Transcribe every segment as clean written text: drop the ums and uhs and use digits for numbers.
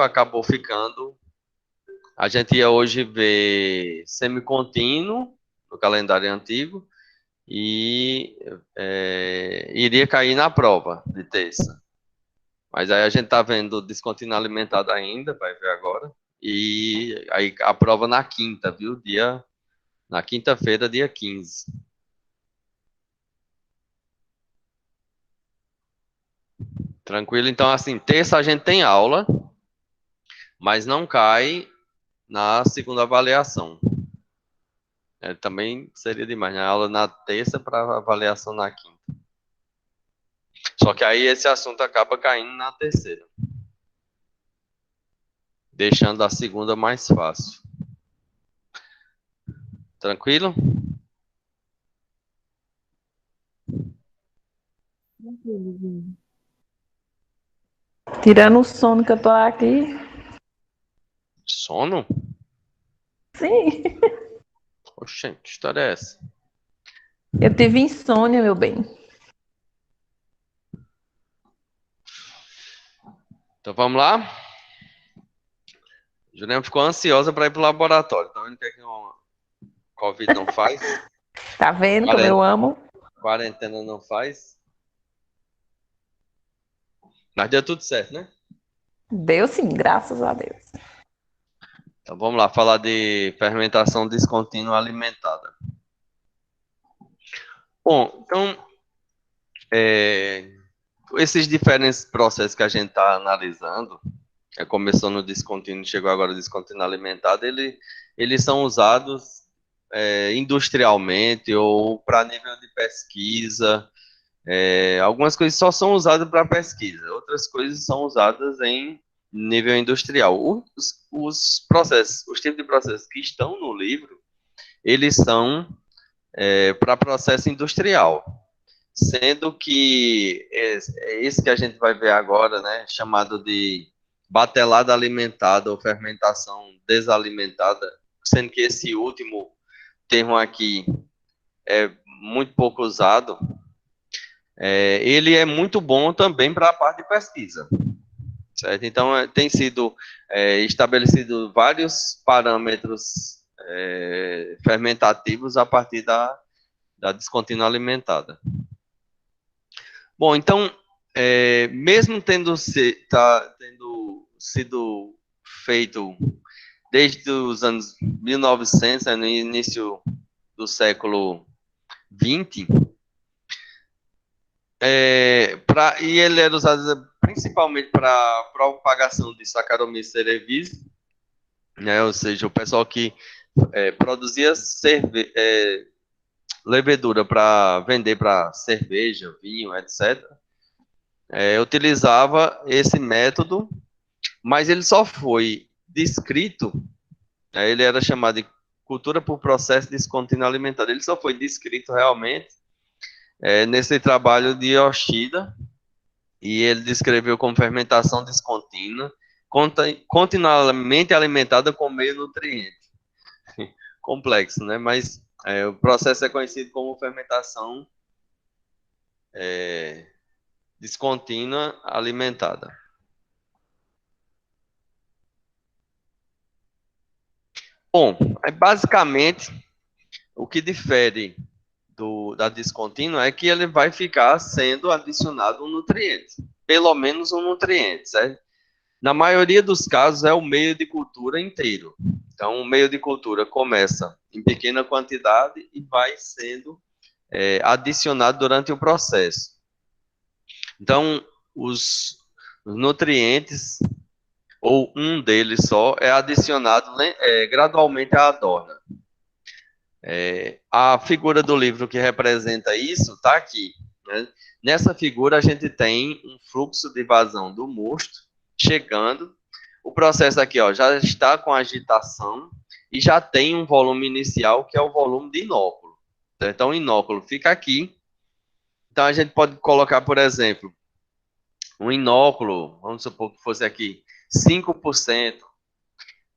acabou ficando. A gente ia hoje ver semicontínuo no calendário antigo e iria cair na prova de terça. Mas aí a gente tá vendo descontínuo alimentado ainda, vai ver agora. E aí a prova na quinta, viu? Na quinta-feira, dia 15. Tranquilo? Então, assim, terça a gente tem aula, mas não cai na segunda avaliação. Também seria demais, né? Aula na terça para avaliação na quinta. Só que aí esse assunto acaba caindo na terceira, deixando a segunda mais fácil. Tranquilo? Tirando o sono que eu tô aqui. Sono? Sim, Oxente, que história é essa? eu tive insônia, meu bem. Então vamos lá? Juliana ficou ansiosa para ir pro laboratório. Tá vendo o que é que uma Covid não faz? Tá vendo como Quaren- eu amo? Quarentena não faz? Mas deu tudo certo, né? Deu sim, graças a Deus. Então vamos lá, falar de fermentação descontínua alimentada. Bom, então, esses diferentes processos que a gente está analisando, começou no descontínuo, chegou agora o descontínuo alimentado, eles são usados industrialmente ou para nível de pesquisa. Algumas coisas só são usadas para pesquisa, outras coisas são usadas em nível industrial. Os processos, os tipos de processos que estão no livro, eles são para processo industrial, sendo que esse que a gente vai ver agora, né, chamado de batelada alimentada ou fermentação desalimentada, sendo que esse último termo aqui é muito pouco usado, ele é muito bom também para a parte de pesquisa, certo? Então, tem sido estabelecido vários parâmetros fermentativos a partir da descontínua alimentada. Bom, então, mesmo tendo sido feito desde os anos 1900, no início do século 20, e ele era usado principalmente para propagação de Saccharomyces cerevisiae, né, ou seja, o pessoal que produzia levedura para vender para cerveja, vinho, etc., utilizava esse método, mas ele só foi descrito, ele era chamado de cultura por processo descontínuo alimentar, ele só foi descrito realmente nesse trabalho de Yoshida, e ele descreveu como fermentação descontínua, continuamente alimentada com meio nutriente. Complexo, né? Mas o processo é conhecido como fermentação descontínua alimentada. Bom, basicamente, o que difere da descontínua é que ele vai ficar sendo adicionado um nutriente, pelo menos um nutriente, certo? Na maioria dos casos é o meio de cultura inteiro. Então, o meio de cultura começa em pequena quantidade e vai sendo adicionado durante o processo. Então, os nutrientes, ou um deles só, é adicionado gradualmente à adorna. A figura do livro que representa isso está aqui, né? Nessa figura a gente tem um fluxo de vazão do mosto chegando. O processo aqui já está com agitação e já tem um volume inicial que é o volume de inóculo. Então o inóculo fica aqui. Então a gente pode colocar, por exemplo, um inóculo, vamos supor que fosse aqui 5%,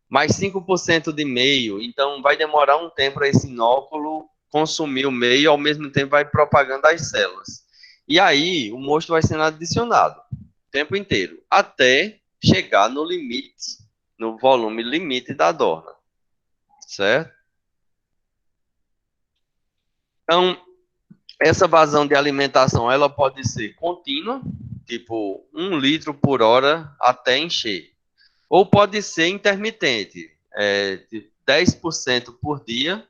mais 5% de meio, então vai demorar um tempo para esse inóculo consumir o meio e ao mesmo tempo vai propagando as células. E aí o mosto vai sendo adicionado o tempo inteiro, até chegar no limite, no volume limite da dorna, certo? Então, essa vazão de alimentação, ela pode ser contínua, tipo 1 litro por hora até encher. Ou pode ser intermitente, de 10% por dia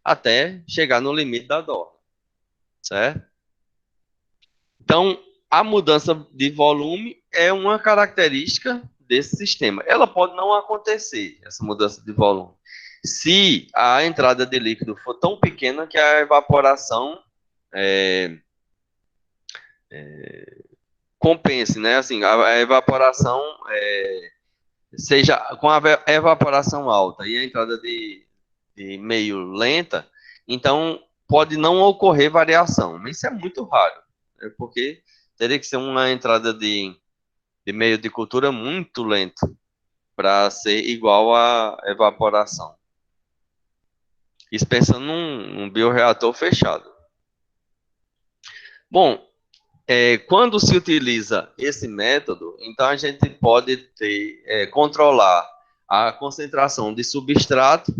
até chegar no limite da dorna, certo? Então, a mudança de volume é uma característica desse sistema. Ela pode não acontecer, essa mudança de volume, se a entrada de líquido for tão pequena que a evaporação compense, né? Assim, a evaporação seja com a evaporação alta e a entrada de meio lenta, então pode não ocorrer variação. Mas isso é muito raro, né? Porque teria que ser uma entrada de meio de cultura muito lento para ser igual à evaporação. Isso pensando num bioreator fechado. Bom, quando se utiliza esse método, então a gente pode controlar a concentração de substrato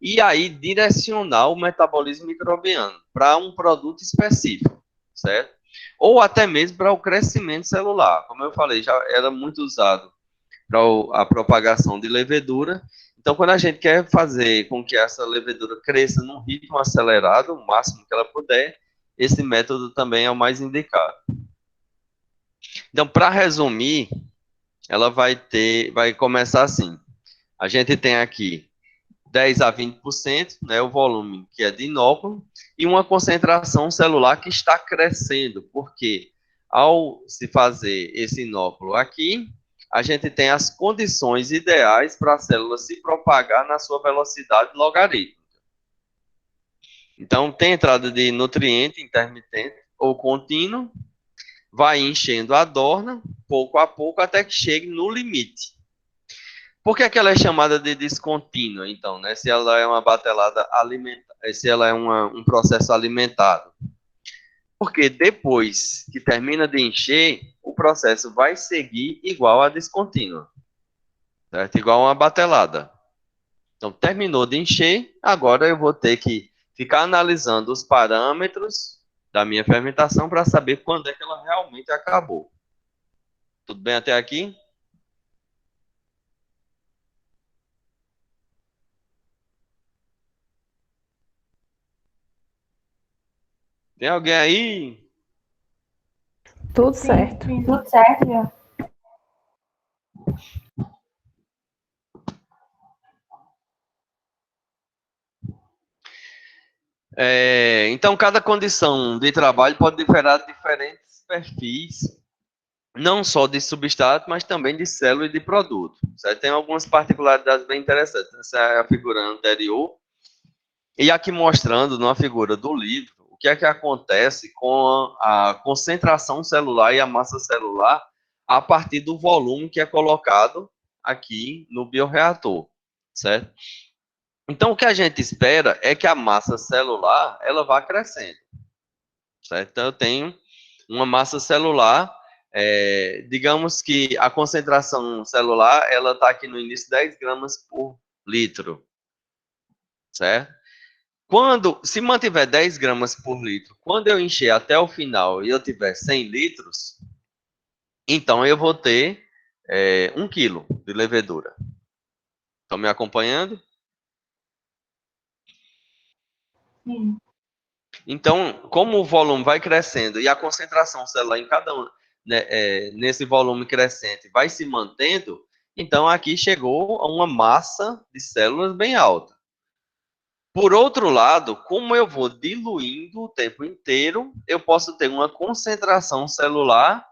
e aí direcionar o metabolismo microbiano para um produto específico, certo? Ou até mesmo para o crescimento celular. Como eu falei, já era muito usado para a propagação de levedura. Então, quando a gente quer fazer com que essa levedura cresça num ritmo acelerado, o máximo que ela puder, esse método também é o mais indicado. Então, para resumir, ela vai começar assim. A gente tem aqui 10 a 20%, né, o volume que é de inóculo, e uma concentração celular que está crescendo, porque ao se fazer esse inóculo aqui, a gente tem as condições ideais para a célula se propagar na sua velocidade logarítmica. Então, tem entrada de nutriente intermitente ou contínuo, vai enchendo a dorna, pouco a pouco, até que chegue no limite. Por que ela é chamada de descontínua, então, né? Se ela é uma batelada alimentar, se ela é um processo alimentado. Porque depois que termina de encher, o processo vai seguir igual a descontínua, certo? Igual uma batelada. Então, terminou de encher, agora eu vou ter que ficar analisando os parâmetros da minha fermentação para saber quando é que ela realmente acabou. Tudo bem até aqui? Tem alguém aí? Tudo certo. Tudo certo, já. Então, cada condição de trabalho pode diferir de diferentes perfis, não só de substrato, mas também de célula e de produto. Certo? Tem algumas particularidades bem interessantes. Essa é a figura anterior. E aqui mostrando, numa figura do livro, o que é que acontece com a concentração celular e a massa celular a partir do volume que é colocado aqui no bioreator, certo? Então, o que a gente espera é que a massa celular, ela vá crescendo, certo? Então, eu tenho uma massa celular, digamos que a concentração celular, ela está aqui no início 10 gramas por litro, certo? Se mantiver 10 gramas por litro, quando eu encher até o final e eu tiver 100 litros, então eu vou ter 1 quilo de levedura. Estão me acompanhando? Sim. Então, como o volume vai crescendo e a concentração celular em cada um, né, nesse volume crescente vai se mantendo, então aqui chegou a uma massa de células bem alta. Por outro lado, como eu vou diluindo o tempo inteiro, eu posso ter uma concentração celular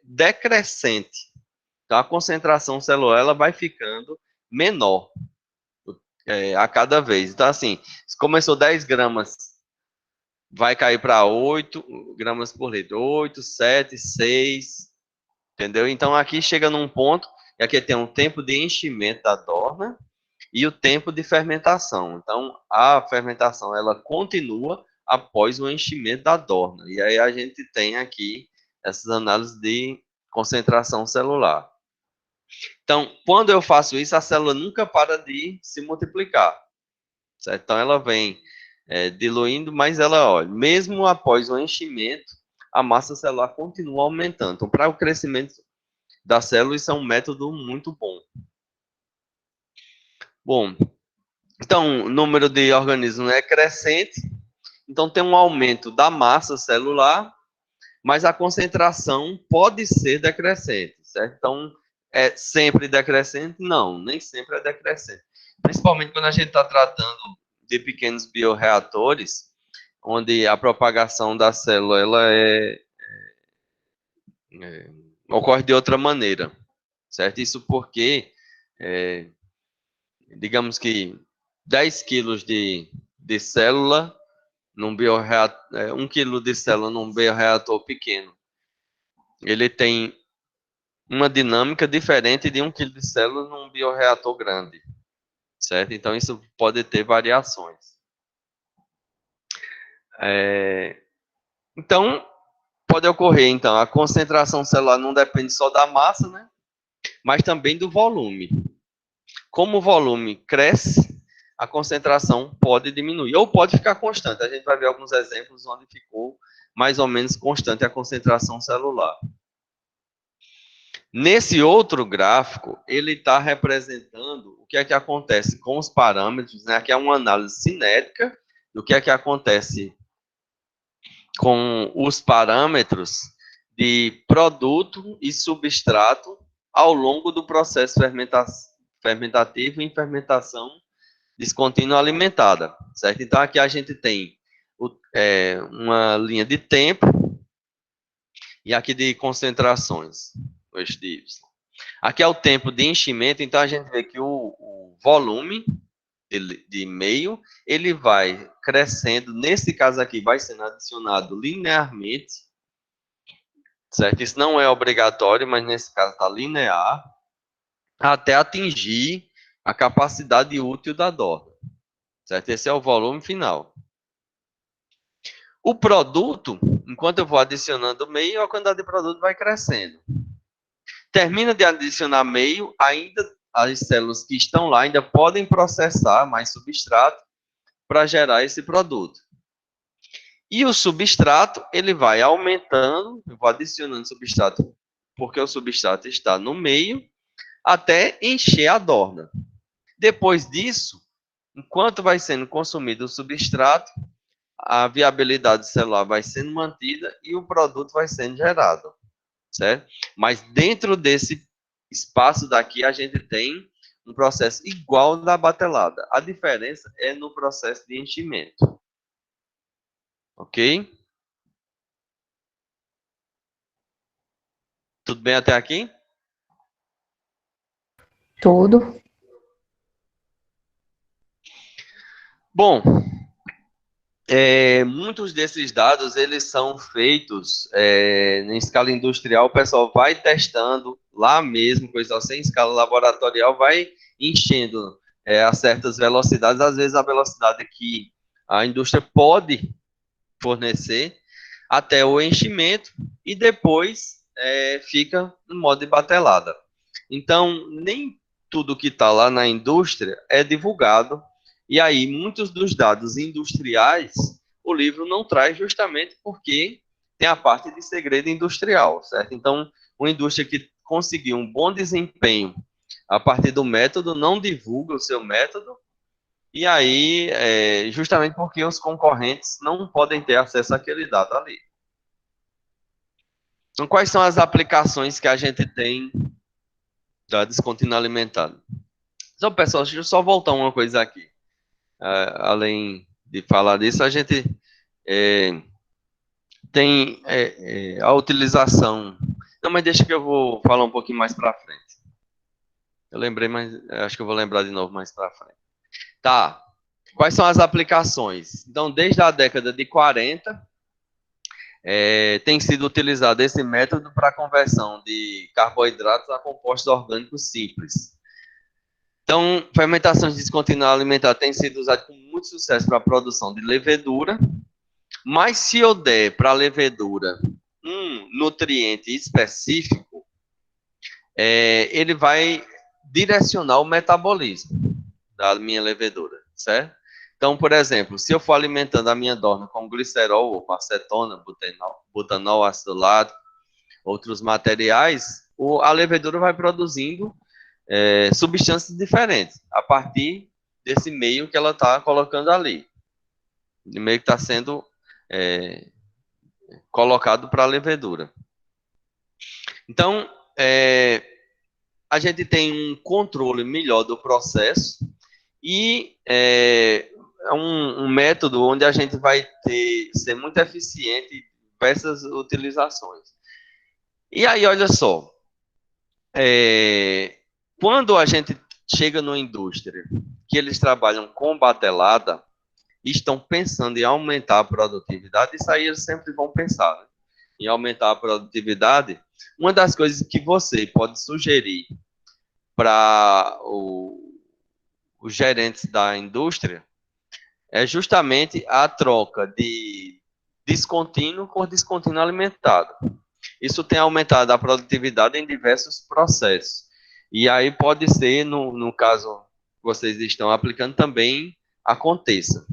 decrescente. Então, a concentração celular ela vai ficando menor a cada vez. Então, assim, se começou 10 gramas, vai cair para 8 gramas por litro. 8, 7, 6, entendeu? Então, aqui chega num ponto, e aqui tem um tempo de enchimento da dorna e o tempo de fermentação. Então, a fermentação, ela continua após o enchimento da dorna. E aí a gente tem aqui essas análises de concentração celular. Então, quando eu faço isso, a célula nunca para de se multiplicar. Certo? Então, ela vem diluindo, mas ela, olha, mesmo após o enchimento, a massa celular continua aumentando. Então, para o crescimento da célula, isso é um método muito bom. Bom, então, o número de organismos é crescente, então tem um aumento da massa celular, mas a concentração pode ser decrescente, certo? Então, é sempre decrescente? Não, nem sempre é decrescente. Principalmente quando a gente está tratando de pequenos bioreatores, onde a propagação da célula ela ocorre de outra maneira, certo? Isso porque, digamos que 10 quilos de célula num bioreator, 1 quilo de célula num bioreator pequeno, ele tem uma dinâmica diferente de 1 quilo de célula num bioreator grande, certo? Então, isso pode ter variações. Então, pode ocorrer, então, a concentração celular não depende só da massa, né? Mas também do volume. Como o volume cresce, a concentração pode diminuir, ou pode ficar constante. A gente vai ver alguns exemplos onde ficou mais ou menos constante a concentração celular. Nesse outro gráfico, ele está representando o que é que acontece com os parâmetros, né? Aqui é uma análise cinética do que é que acontece com os parâmetros de produto e substrato ao longo do processo fermentativo em fermentação descontínua alimentada, certo? Então, aqui a gente tem uma linha de tempo e aqui de concentrações, o eixo de Y. Aqui é o tempo de enchimento, então a gente vê que o volume de meio, ele vai crescendo, nesse caso aqui vai sendo adicionado linearmente, certo? Isso não é obrigatório, mas nesse caso está linear, até atingir a capacidade útil da dorna, certo? Esse é o volume final. O produto, enquanto eu vou adicionando meio, a quantidade de produto vai crescendo. Termina de adicionar meio, ainda as células que estão lá ainda podem processar mais substrato para gerar esse produto. E o substrato, ele vai aumentando, eu vou adicionando substrato, porque o substrato está no meio, até encher a dorna. Depois disso, enquanto vai sendo consumido o substrato, a viabilidade celular vai sendo mantida e o produto vai sendo gerado, certo? Mas dentro desse espaço daqui, a gente tem um processo igual da batelada. A diferença é no processo de enchimento. Ok? Tudo bem até aqui? Tudo. Bom, muitos desses dados, eles são feitos em escala industrial, o pessoal vai testando lá mesmo, coisa assim, em escala laboratorial, vai enchendo a certas velocidades, às vezes a velocidade que a indústria pode fornecer, até o enchimento, e depois fica no modo de batelada. Então, nem tudo que está lá na indústria é divulgado, e aí muitos dos dados industriais o livro não traz justamente porque tem a parte de segredo industrial, certo? Então, uma indústria que conseguiu um bom desempenho a partir do método não divulga o seu método, e aí, justamente porque os concorrentes não podem ter acesso àquele dado ali. Então, quais são as aplicações que a gente tem da descontínua alimentar? Então, pessoal, deixa eu só voltar uma coisa aqui. Além de falar disso, a gente tem a utilização... Não, mas deixa que eu vou falar um pouquinho mais para frente. Eu lembrei, mas acho que eu vou lembrar de novo mais para frente. Tá. Quais são as aplicações? Então, desde a década de 40, tem sido utilizado esse método para a conversão de carboidratos a compostos orgânicos simples. Então, fermentações descontinuadas alimentar tem sido usado com muito sucesso para a produção de levedura, mas se eu der para a levedura um nutriente específico, ele vai direcionar o metabolismo da minha levedura, certo? Então, por exemplo, se eu for alimentando a minha dorna com glicerol, ou com acetona, butanol, ácido lático, outros materiais, a levedura vai produzindo substâncias diferentes a partir desse meio que ela está colocando ali. O meio que está sendo colocado para a levedura. Então, a gente tem um controle melhor do processo e é um método onde a gente vai ser muito eficiente em diversas utilizações. E aí, olha só, quando a gente chega numa indústria que eles trabalham com batelada e estão pensando em aumentar a produtividade, isso aí eles sempre vão pensar, né? Em aumentar a produtividade. Uma das coisas que você pode sugerir para os gerentes da indústria é justamente a troca de descontínuo por descontínuo alimentado. Isso tem aumentado a produtividade em diversos processos. E aí pode ser, no caso que vocês estão aplicando, também aconteça.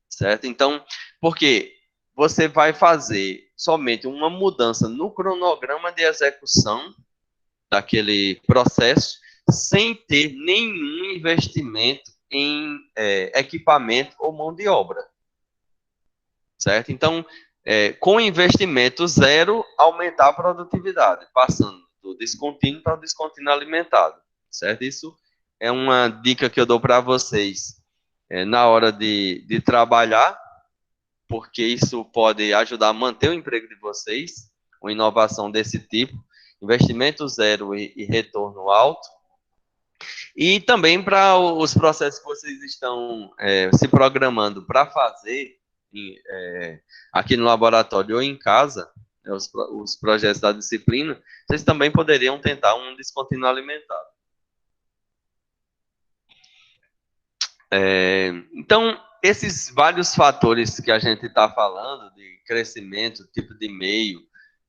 Certo? Então, porque você vai fazer somente uma mudança no cronograma de execução daquele processo, sem ter nenhum investimento em equipamento ou mão de obra. Certo? Então, com investimento zero, aumentar a produtividade, passando do descontínuo para o descontínuo alimentado. Certo? Isso é uma dica que eu dou para vocês na hora de trabalhar, porque isso pode ajudar a manter o emprego de vocês, uma inovação desse tipo, investimento zero e retorno alto. E também para os processos que vocês estão se programando para fazer aqui no laboratório ou em casa, os projetos da disciplina, vocês também poderiam tentar um descontínuo alimentado. Então, esses vários fatores que a gente está falando, de crescimento, tipo de meio,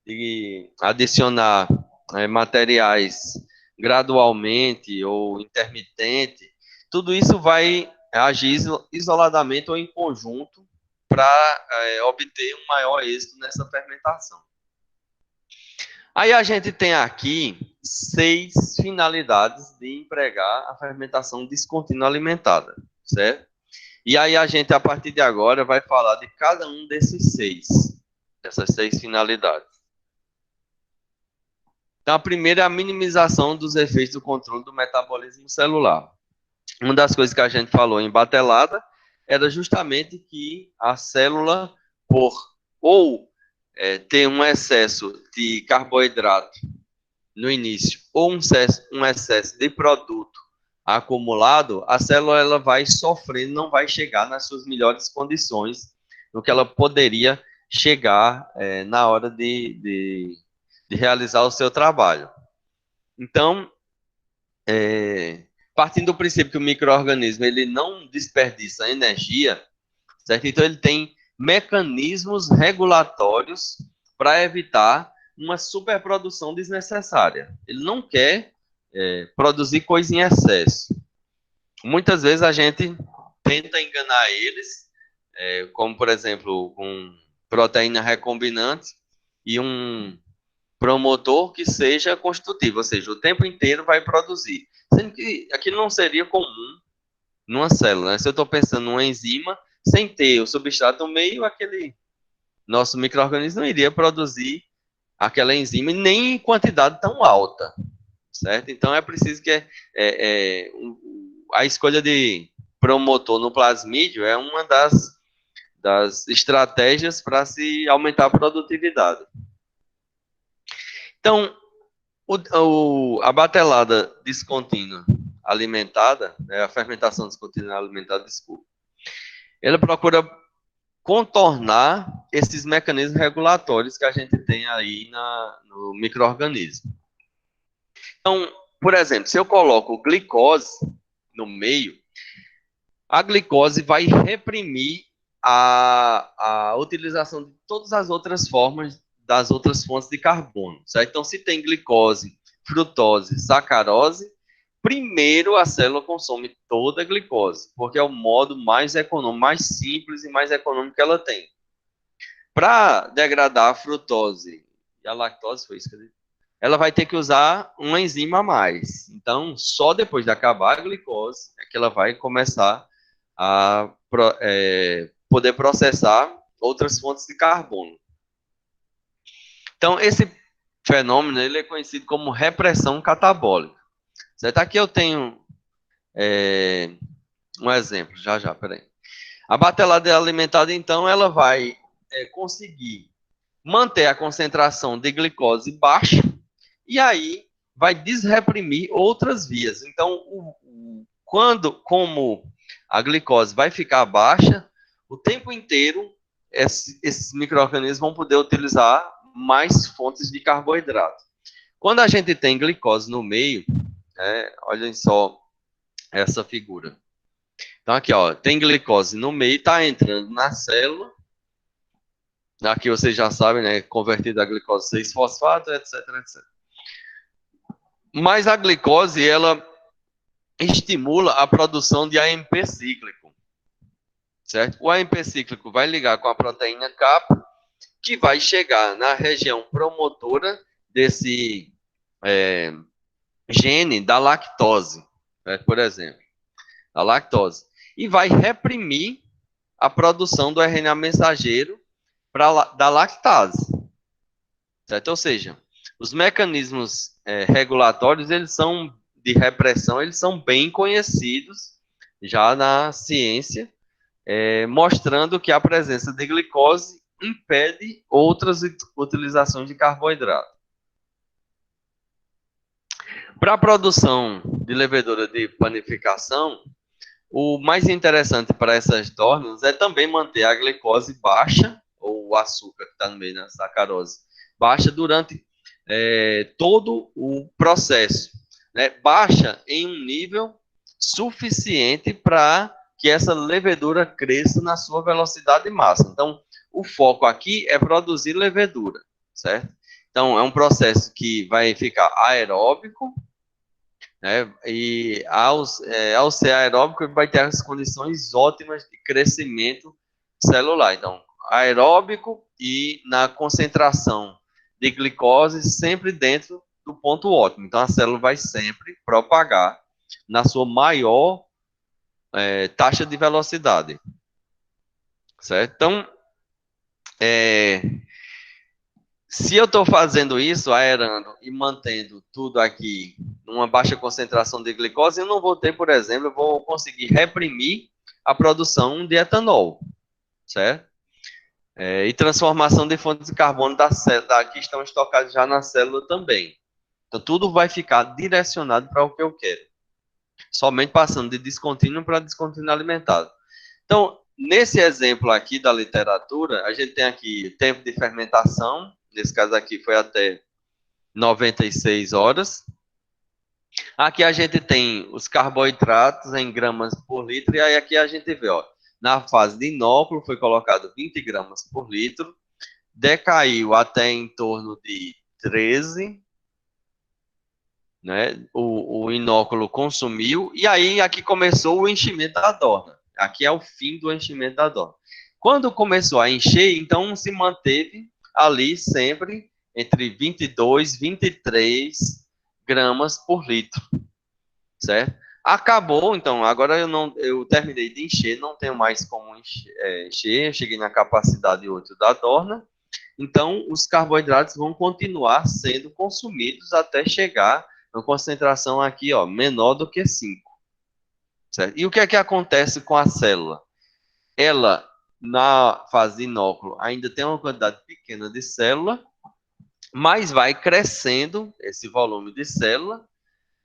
de adicionar materiais gradualmente ou intermitente, tudo isso vai agir isoladamente ou em conjunto para obter um maior êxito nessa fermentação. Aí a gente tem aqui 6 finalidades de empregar a fermentação descontínua alimentada, certo? E aí a gente, a partir de agora, vai falar de cada um dessas 6 finalidades. Então, a primeira é a minimização dos efeitos do controle do metabolismo celular. Uma das coisas que a gente falou em batelada era justamente que a célula, por ter um excesso de carboidrato no início, ou um excesso de produto acumulado, a célula ela vai sofrer, não vai chegar nas suas melhores condições, no que ela poderia chegar na hora de realizar o seu trabalho. Então, partindo do princípio que o micro-organismo ele não desperdiça energia, certo? Então ele tem mecanismos regulatórios para evitar uma superprodução desnecessária. Ele não quer produzir coisa em excesso. Muitas vezes a gente tenta enganar eles, como por exemplo, com proteína recombinante e um promotor que seja constitutivo, ou seja, o tempo inteiro vai produzir. Sendo que aquilo não seria comum numa célula, né? Se eu estou pensando numa enzima, sem ter o substrato no meio, aquele nosso micro-organismo não iria produzir aquela enzima nem em quantidade tão alta, certo? Então é preciso que a escolha de promotor no plasmídio é uma das estratégias para se aumentar a produtividade. Então, a batelada descontínua alimentada, a fermentação descontínua alimentada, desculpa, ela procura contornar esses mecanismos regulatórios que a gente tem aí no micro-organismo. Então, por exemplo, se eu coloco glicose no meio, a glicose vai reprimir a utilização de todas as outras formas das outras fontes de carbono, certo? Então, se tem glicose frutose, sacarose, primeiro a célula consome toda a glicose, porque é o modo mais econômico, mais simples e mais econômico que ela tem. Para degradar a frutose e a lactose, foi isso que eu disse, ela vai ter que usar uma enzima a mais. Então, só depois de acabar a glicose é que ela vai começar a poder processar outras fontes de carbono. Então, esse fenômeno ele é conhecido como repressão catabólica. Certo? Aqui eu tenho um exemplo, já, peraí. A batelada alimentada, então, ela vai conseguir manter a concentração de glicose baixa e aí vai desreprimir outras vias. Então, como a glicose vai ficar baixa, o tempo inteiro esses micro-organismos vão poder utilizar mais fontes de carboidrato. Quando a gente tem glicose no meio, olhem só essa figura. Então, aqui, ó, tem glicose no meio, está entrando na célula. Aqui vocês já sabem, né? Convertida a glicose 6-fosfato, etc, etc. Mas a glicose, ela estimula a produção de AMP cíclico, certo? O AMP cíclico vai ligar com a proteína kappa, que vai chegar na região promotora desse gene da lactose, certo? Por exemplo, a lactose, e vai reprimir a produção do RNA mensageiro da lactase, certo? Ou seja, os mecanismos regulatórios, eles são de repressão, eles são bem conhecidos já na ciência, mostrando que a presença de glicose impede outras utilizações de carboidrato. Para a produção de levedura de panificação, o mais interessante para essas dornas é também manter a glicose baixa, ou o açúcar que está no meio da sacarose, baixa durante todo o processo. Né? Baixa em um nível suficiente para que essa levedura cresça na sua velocidade máxima. Então, o foco aqui é produzir levedura, certo? Então, é um processo que vai ficar aeróbico, né? E ao ser aeróbico, vai ter as condições ótimas de crescimento celular. Então, aeróbico e na concentração de glicose sempre dentro do ponto ótimo. Então, a célula vai sempre propagar na sua maior taxa de velocidade. Certo? Então, se eu estou fazendo isso, aerando e mantendo tudo aqui numa baixa concentração de glicose, eu não vou ter, por exemplo, eu vou conseguir reprimir a produção de etanol, certo? E transformação de fontes de carbono da célula, que estão estocadas já na célula também. Então, tudo vai ficar direcionado para o que eu quero. Somente passando de descontínuo para descontínuo alimentado. Então, nesse exemplo aqui da literatura, a gente tem aqui tempo de fermentação, nesse caso aqui foi até 96 horas. Aqui a gente tem os carboidratos em gramas por litro, e aí aqui a gente vê, ó, na fase de inóculo foi colocado 20 gramas por litro, decaiu até em torno de 13, né? O inóculo consumiu, e aí aqui começou o enchimento da dorna. Aqui é o fim do enchimento da dorna. Quando começou a encher, então se manteve ali sempre entre 22 e 23 gramas por litro, certo? Acabou, então, agora eu terminei de encher, não tenho mais como encher, cheguei na capacidade 8 da dorna, então os carboidratos vão continuar sendo consumidos até chegar uma concentração aqui, ó, menor do que 5. Certo? E o que é que acontece com a célula? Ela, na fase de inóculo, ainda tem uma quantidade pequena de célula, mas vai crescendo esse volume de célula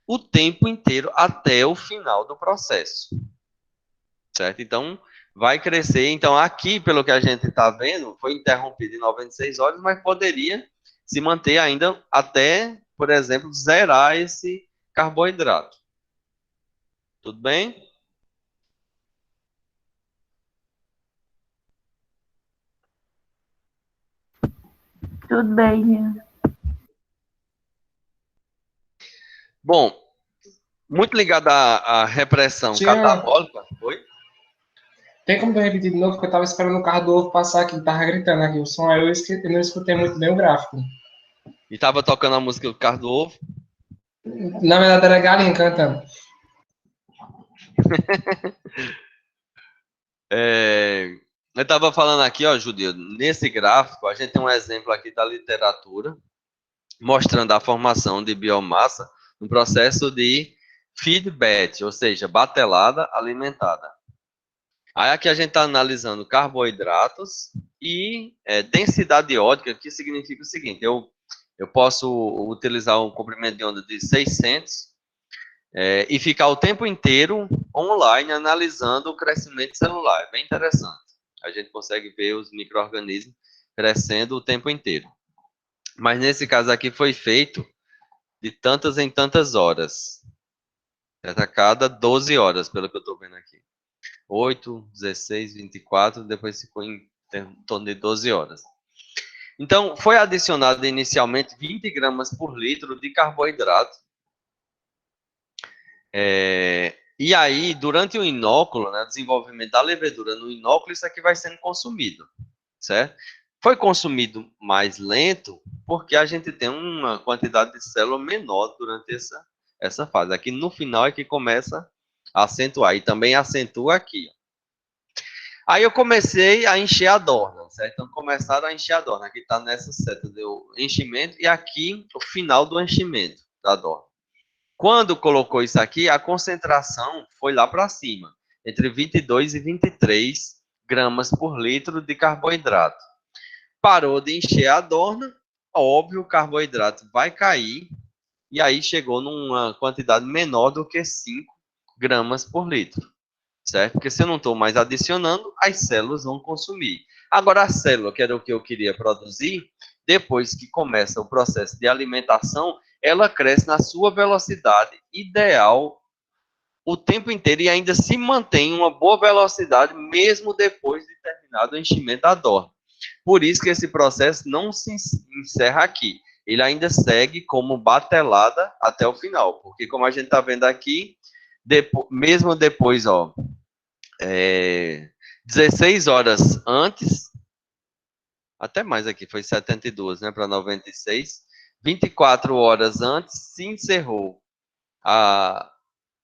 o tempo inteiro até o final do processo. Certo? Então, vai crescer. Então, aqui, pelo que a gente está vendo, foi interrompido em 96 horas, mas poderia se manter ainda até, por exemplo, zerar esse carboidrato. Tudo bem? Tudo bem, Jean. Bom, muito ligado à repressão catabólica. Oi? Tem como tu repetir de novo? Porque eu tava esperando o carro do ovo passar aqui, tava gritando aqui o som, aí eu não escutei muito bem o gráfico. E tava tocando a música do Carro do Ovo. Na verdade era galinha cantando. Eu estava falando aqui, ó, Judeu, nesse gráfico a gente tem um exemplo aqui da literatura mostrando a formação de biomassa no processo de feedback, ou seja, batelada alimentada. Aí aqui a gente está analisando carboidratos e densidade iódica, que significa o seguinte, eu posso utilizar um comprimento de onda de 600 e ficar o tempo inteiro online analisando o crescimento celular. É bem interessante. A gente consegue ver os micro-organismos crescendo o tempo inteiro. Mas nesse caso aqui foi feito de tantas em tantas horas. A cada 12 horas, pelo que eu estou vendo aqui. 8, 16, 24, depois ficou em torno de 12 horas. Então, foi adicionado inicialmente 20 gramas por litro de carboidrato. E aí, durante o inóculo, né, desenvolvimento da levedura no inóculo, isso aqui vai sendo consumido, certo? Foi consumido mais lento, porque a gente tem uma quantidade de célula menor durante essa fase. Aqui no final é que começa a acentuar, e também acentua aqui. Aí eu comecei a encher a dorna, certo? Então começaram a encher a dorna. Aqui está nessa seta do enchimento, e aqui o final do enchimento da dorna. Quando colocou isso aqui, a concentração foi lá para cima, entre 22 e 23 gramas por litro de carboidrato. Parou de encher a dorna, óbvio, o carboidrato vai cair, e aí chegou numa quantidade menor do que 5 gramas por litro, certo? Porque se eu não estou mais adicionando, as células vão consumir. Agora, a célula, que era o que eu queria produzir, depois que começa o processo de alimentação, ela cresce na sua velocidade ideal o tempo inteiro e ainda se mantém uma boa velocidade mesmo depois de terminado o enchimento da dorna. Por isso que esse processo não se encerra aqui. Ele ainda segue como batelada até o final, porque como a gente está vendo aqui, mesmo depois, 16 horas antes, até mais aqui, foi 72, né, para 96, 24 horas antes se encerrou a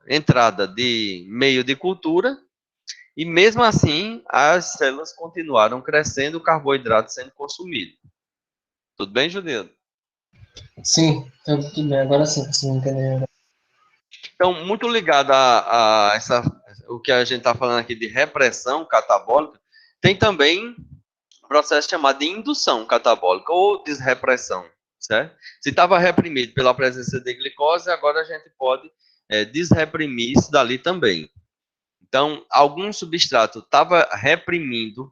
entrada de meio de cultura, e mesmo assim as células continuaram crescendo, o carboidrato sendo consumido. Tudo bem, Juliano? Sim, tudo bem, agora sim, consigo entender. Então, muito ligado a o que a gente está falando aqui de repressão catabólica, tem também um processo chamado de indução catabólica ou desrepressão, certo? Se estava reprimido pela presença de glicose, agora a gente pode desreprimir isso dali também. Então, algum substrato estava reprimindo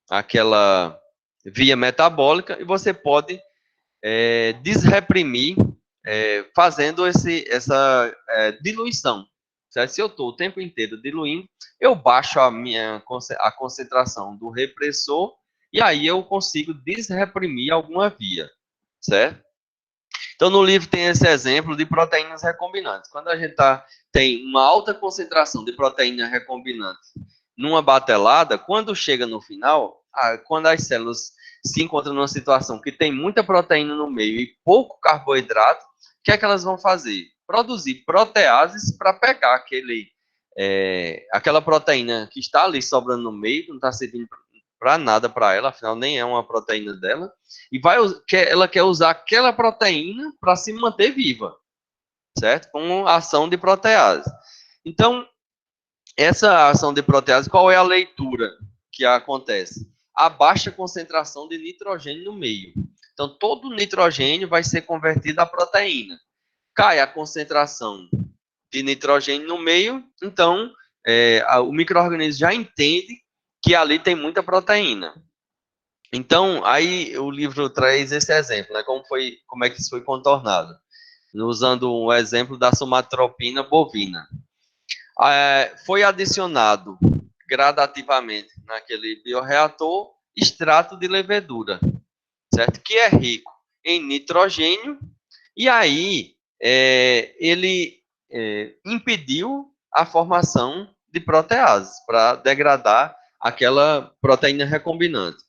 aquela via metabólica e você pode desreprimir fazendo essa diluição. Certo? Se eu estou o tempo inteiro diluindo, eu baixo a concentração do repressor e aí eu consigo desreprimir alguma via, certo? Então, no livro tem esse exemplo de proteínas recombinantes. Quando a gente tem uma alta concentração de proteína recombinante numa batelada, quando chega no final, quando as células se encontram numa situação que tem muita proteína no meio e pouco carboidrato, o que é que elas vão fazer? Produzir proteases para pegar aquela proteína que está ali sobrando no meio, que não está servindo para nada para ela, afinal nem é uma proteína dela, e ela quer usar aquela proteína para se manter viva, certo? Com ação de protease. Então, essa ação de protease, qual é a leitura que acontece? A baixa concentração de nitrogênio no meio. Então, todo o nitrogênio vai ser convertido a proteína. Cai a concentração de nitrogênio no meio, então o micro-organismo já entende que ali tem muita proteína. Então, aí o livro traz esse exemplo, né? Como é que isso foi contornado? Usando o exemplo da somatropina bovina. Foi adicionado gradativamente naquele bioreator extrato de levedura, certo? Que é rico em nitrogênio, e aí ele impediu a formação de proteases para degradar aquela proteína recombinante.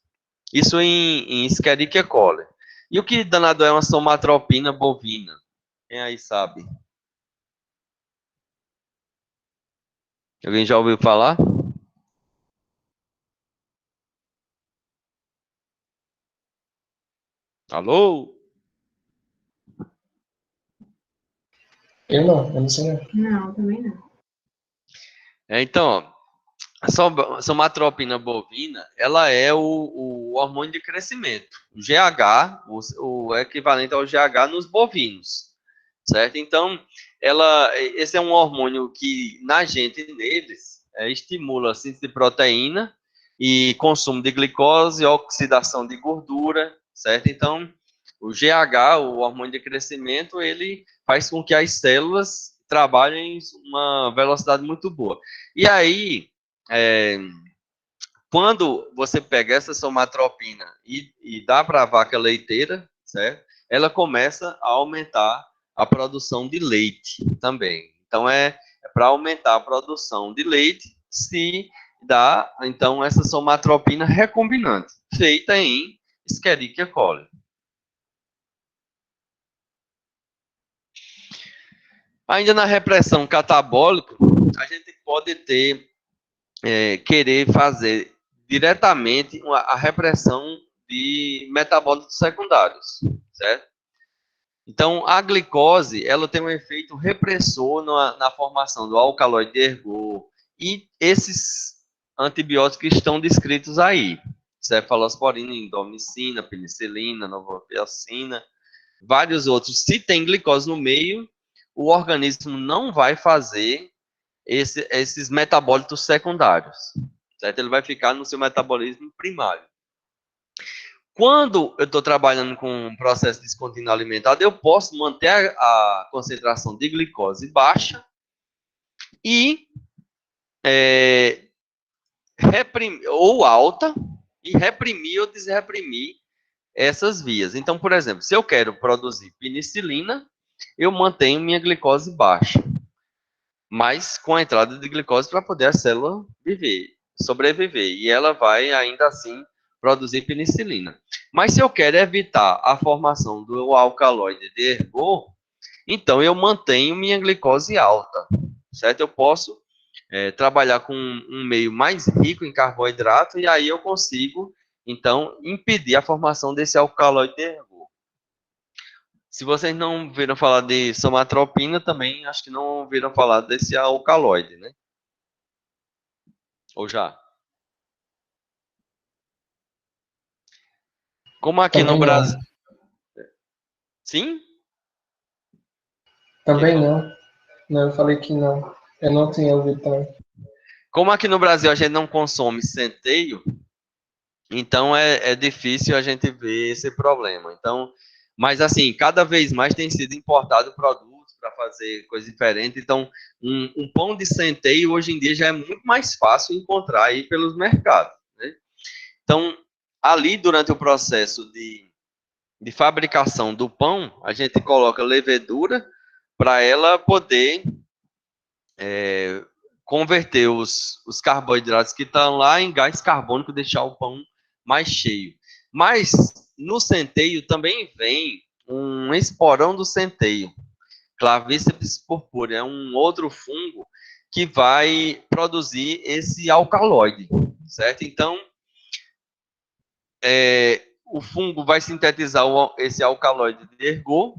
Isso em Escherichia coli. E o que danado é uma somatropina bovina? Quem aí sabe? Alguém já ouviu falar? Alô? Eu não sei não. Não, também não. Então, a somatropina bovina, ela é o hormônio de crescimento. O GH, o equivalente ao GH nos bovinos, certo? Então, esse é um hormônio que, na gente, neles, estimula a síntese de proteína e consumo de glicose, oxidação de gordura, certo? Então, o GH, o hormônio de crescimento, ele faz com que as células trabalhem em uma velocidade muito boa. E aí, quando você pega essa somatropina e dá para a vaca leiteira, certo? Ela começa a aumentar a produção de leite também. Então, para aumentar a produção de leite, se dá, então, essa somatropina recombinante, feita em Escherichia coli. Ainda na repressão catabólica, a gente pode querer fazer diretamente a repressão de metabólitos secundários, certo? Então, a glicose, ela tem um efeito repressor na formação do alcaloide de ergot e esses antibióticos que estão descritos aí, cefalosporina, indomicina, penicilina, novopiacina, vários outros. Se tem glicose no meio, o organismo não vai fazer esses metabólitos secundários, certo? Ele vai ficar no seu metabolismo primário. Quando eu estou trabalhando com um processo descontínuo alimentar, eu posso manter a concentração de glicose baixa e ou alta, e reprimir ou desreprimir essas vias. Então, por exemplo, se eu quero produzir penicilina, eu mantenho minha glicose baixa, mas com a entrada de glicose para poder a célula sobreviver. E ela vai ainda assim produzir penicilina. Mas se eu quero evitar a formação do alcaloide de ergot, então eu mantenho minha glicose alta, certo? Eu posso trabalhar com um meio mais rico em carboidrato e aí eu consigo, então, impedir a formação desse alcaloide de ergot. Se vocês não viram falar de somatropina, também acho que não viram falar desse alcaloide, né? Ou já? Como aqui no Também não. Brasil. Sim? Também não. Não, eu falei que não. Eu não tinha ouvido também. Como aqui no Brasil a gente não consome centeio, então é difícil a gente ver esse problema. Então, mas assim, cada vez mais tem sido importado produtos para fazer coisa diferente. Então, um pão de centeio hoje em dia já é muito mais fácil encontrar aí pelos mercados, né? Então, ali durante o processo de fabricação do pão, a gente coloca levedura para ela poder converter os carboidratos que estão lá em gás carbônico, deixar o pão mais cheio. Mas no centeio também vem um esporão do centeio, Clavíceps purpúrea, é um outro fungo que vai produzir esse alcaloide, certo? Então, o fungo vai sintetizar esse alcaloide de ergot,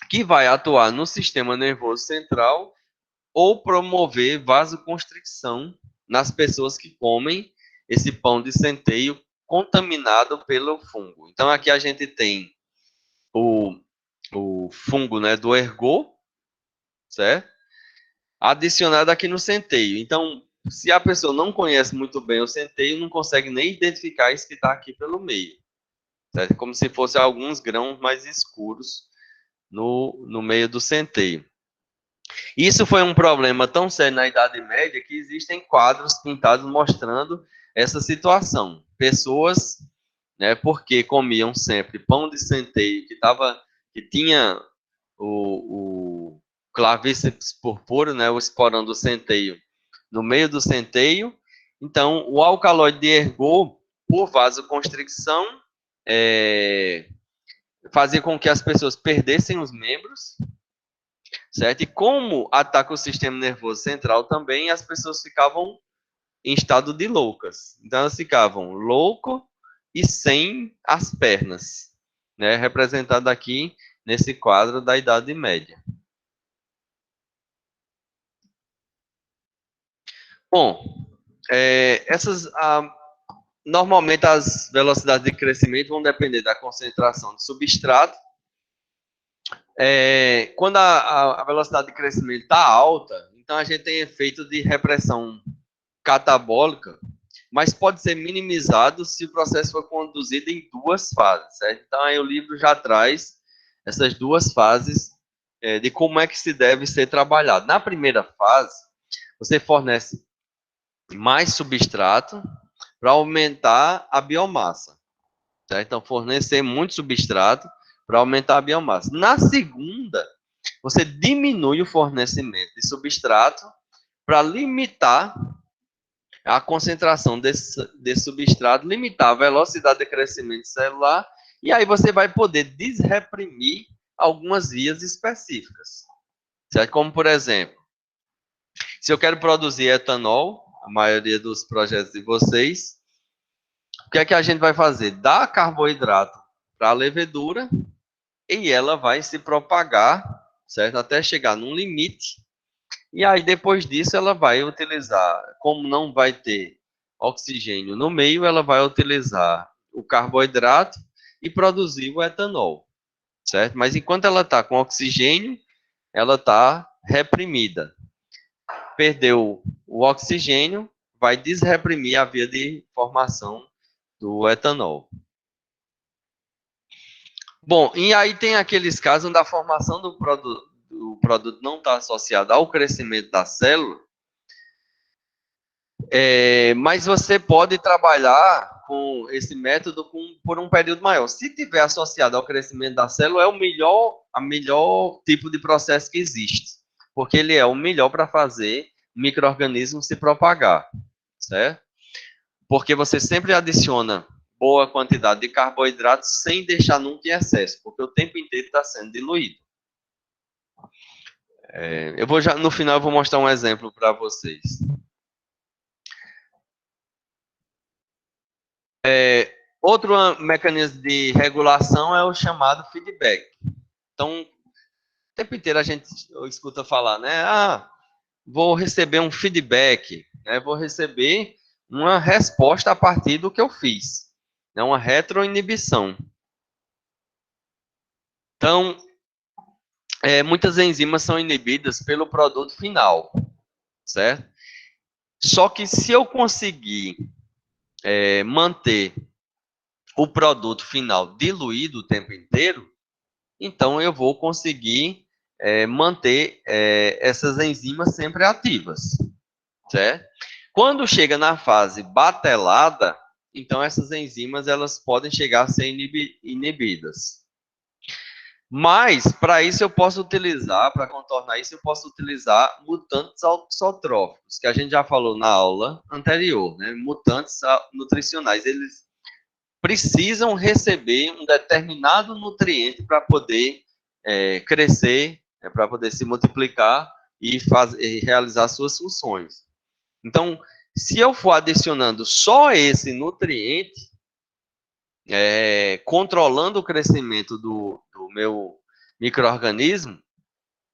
que vai atuar no sistema nervoso central ou promover vasoconstricção nas pessoas que comem esse pão de centeio contaminado pelo fungo. Então, aqui a gente tem o fungo, né, do ergot, certo? Adicionado aqui no centeio. Então, se a pessoa não conhece muito bem o centeio, não consegue nem identificar isso que está aqui pelo meio, certo? Como se fosse alguns grãos mais escuros no meio do centeio. Isso foi um problema tão sério na Idade Média que existem quadros pintados mostrando essa situação. Pessoas, né, porque comiam sempre pão de centeio que tinha o clavíceps purpúreo, né, o esporão do centeio, no meio do centeio. Então, o alcaloide de ergot, por vasoconstricção, fazia com que as pessoas perdessem os membros, certo? E como ataca o sistema nervoso central também, as pessoas ficavam em estado de loucas. Então, elas ficavam louco e sem as pernas, né? Representado aqui nesse quadro da Idade Média. Bom, normalmente as velocidades de crescimento vão depender da concentração de substrato. Quando a velocidade de crescimento está alta, então a gente tem efeito de repressão catabólica, mas pode ser minimizado se o processo for conduzido em duas fases, certo? Então aí o livro já traz essas duas fases de como é que se deve ser trabalhado. Na primeira fase, você fornece mais substrato para aumentar a biomassa, certo? Então fornecer muito substrato para aumentar a biomassa. Na segunda, você diminui o fornecimento de substrato para limitar a concentração desse substrato, limitar a velocidade de crescimento celular, e aí você vai poder desreprimir algumas vias específicas, certo? Como, por exemplo, se eu quero produzir etanol, a maioria dos projetos de vocês, o que é que a gente vai fazer? Dar carboidrato para a levedura e ela vai se propagar, certo? Até chegar num limite. E aí, depois disso, ela vai utilizar, como não vai ter oxigênio no meio, ela vai utilizar o carboidrato e produzir o etanol, certo? Mas enquanto ela está com oxigênio, ela está reprimida. Perdeu o oxigênio, vai desreprimir a via de formação do etanol. Bom, e aí tem aqueles casos onde a formação do produto não está associada ao crescimento da célula, mas você pode trabalhar com esse método por um período maior. Se tiver associado ao crescimento da célula, é a melhor tipo de processo que existe, porque ele é o melhor para fazer o micro-organismo se propagar, certo? Porque você sempre adiciona boa quantidade de carboidrato sem deixar nunca em excesso, porque o tempo inteiro está sendo diluído. No final eu vou mostrar um exemplo para vocês. Outro mecanismo de regulação é o chamado feedback. Então, o tempo inteiro a gente escuta falar, né? Vou receber um feedback, né? Vou receber uma resposta a partir do que eu fiz. É uma retroinibição. Então, muitas enzimas são inibidas pelo produto final, certo? Só que se eu conseguir manter o produto final diluído o tempo inteiro, então eu vou conseguir manter essas enzimas sempre ativas, certo? Quando chega na fase batelada, então essas enzimas elas podem chegar a ser inibidas. Mas, para isso eu posso utilizar, para contornar isso, eu posso utilizar mutantes auxotróficos, que a gente já falou na aula anterior, né? Mutantes nutricionais, eles precisam receber um determinado nutriente para poder crescer, para poder se multiplicar e realizar suas funções. Então, se eu for adicionando só esse nutriente, controlando o crescimento do meu micro-organismo,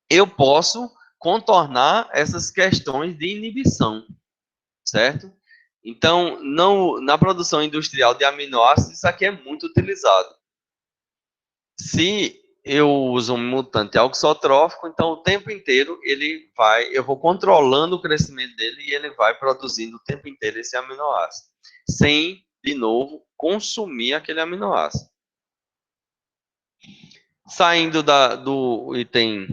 eu posso contornar essas questões de inibição, certo? Então, na produção industrial de aminoácidos, isso aqui é muito utilizado. Se eu uso um mutante auxotrófico, então o tempo inteiro eu vou controlando o crescimento dele e ele vai produzindo o tempo inteiro esse aminoácido, sem, de novo, consumir aquele aminoácido. Saindo do item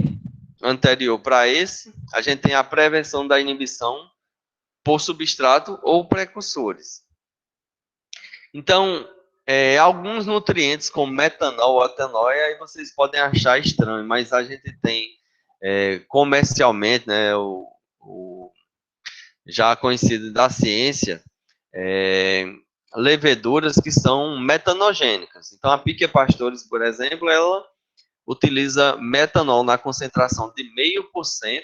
anterior para esse, a gente tem a prevenção da inibição por substrato ou precursores. Então, alguns nutrientes, como metanol ou etanol, aí vocês podem achar estranho, mas a gente tem comercialmente, né, o já conhecido da ciência, leveduras que são metanogênicas. Então, a Pichia Pastores, por exemplo, ela utiliza metanol na concentração de 0,5%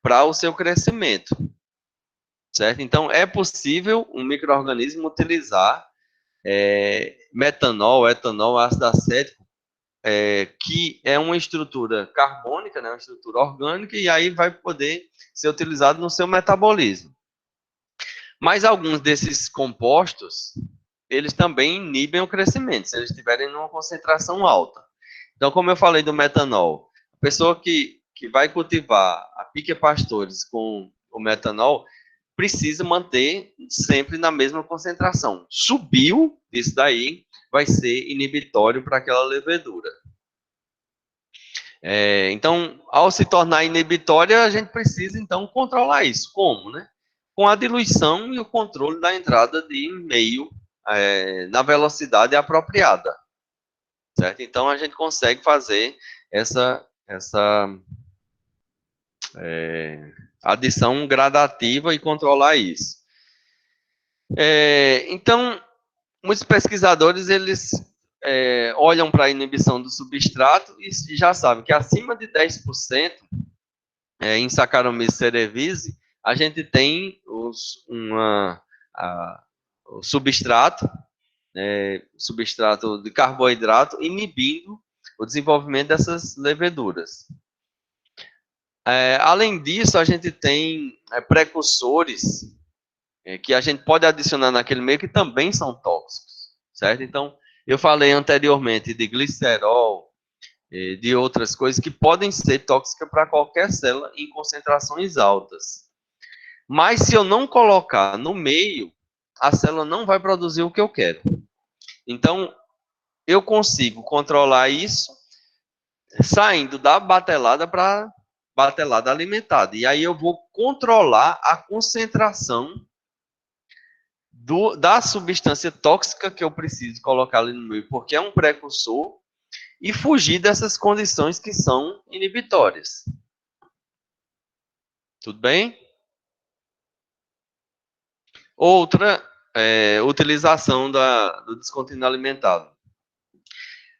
para o seu crescimento, certo? Então, é possível um micro-organismo utilizar metanol, etanol, ácido acético, que é uma estrutura carbônica, né, uma estrutura orgânica, e aí vai poder ser utilizado no seu metabolismo. Mas alguns desses compostos, eles também inibem o crescimento, se eles estiverem numa concentração alta. Então, como eu falei do metanol, a pessoa que vai cultivar a Pichia Pastores com o metanol, precisa manter sempre na mesma concentração. Subiu isso daí, vai ser inibitório para aquela levedura. Então, ao se tornar inibitória, a gente precisa, então, controlar isso. Como, né? Com a diluição e o controle da entrada de meio na velocidade apropriada. Certo? Então, a gente consegue fazer essa adição gradativa e controlar isso. Então, muitos pesquisadores, eles olham para a inibição do substrato e já sabem que acima de 10% em Saccharomyces cerevisiae, a gente tem o substrato de carboidrato inibindo o desenvolvimento dessas leveduras. Além disso, a gente tem precursores que a gente pode adicionar naquele meio que também são tóxicos, certo? Então, eu falei anteriormente de glicerol, de outras coisas que podem ser tóxicas para qualquer célula em concentrações altas. Mas se eu não colocar no meio, a célula não vai produzir o que eu quero. Então, eu consigo controlar isso saindo da batelada para batelada alimentada. E aí eu vou controlar a concentração da substância tóxica que eu preciso colocar ali no meio, porque é um precursor, e fugir dessas condições que são inibitórias. Tudo bem? Outra utilização do descontínuo alimentado.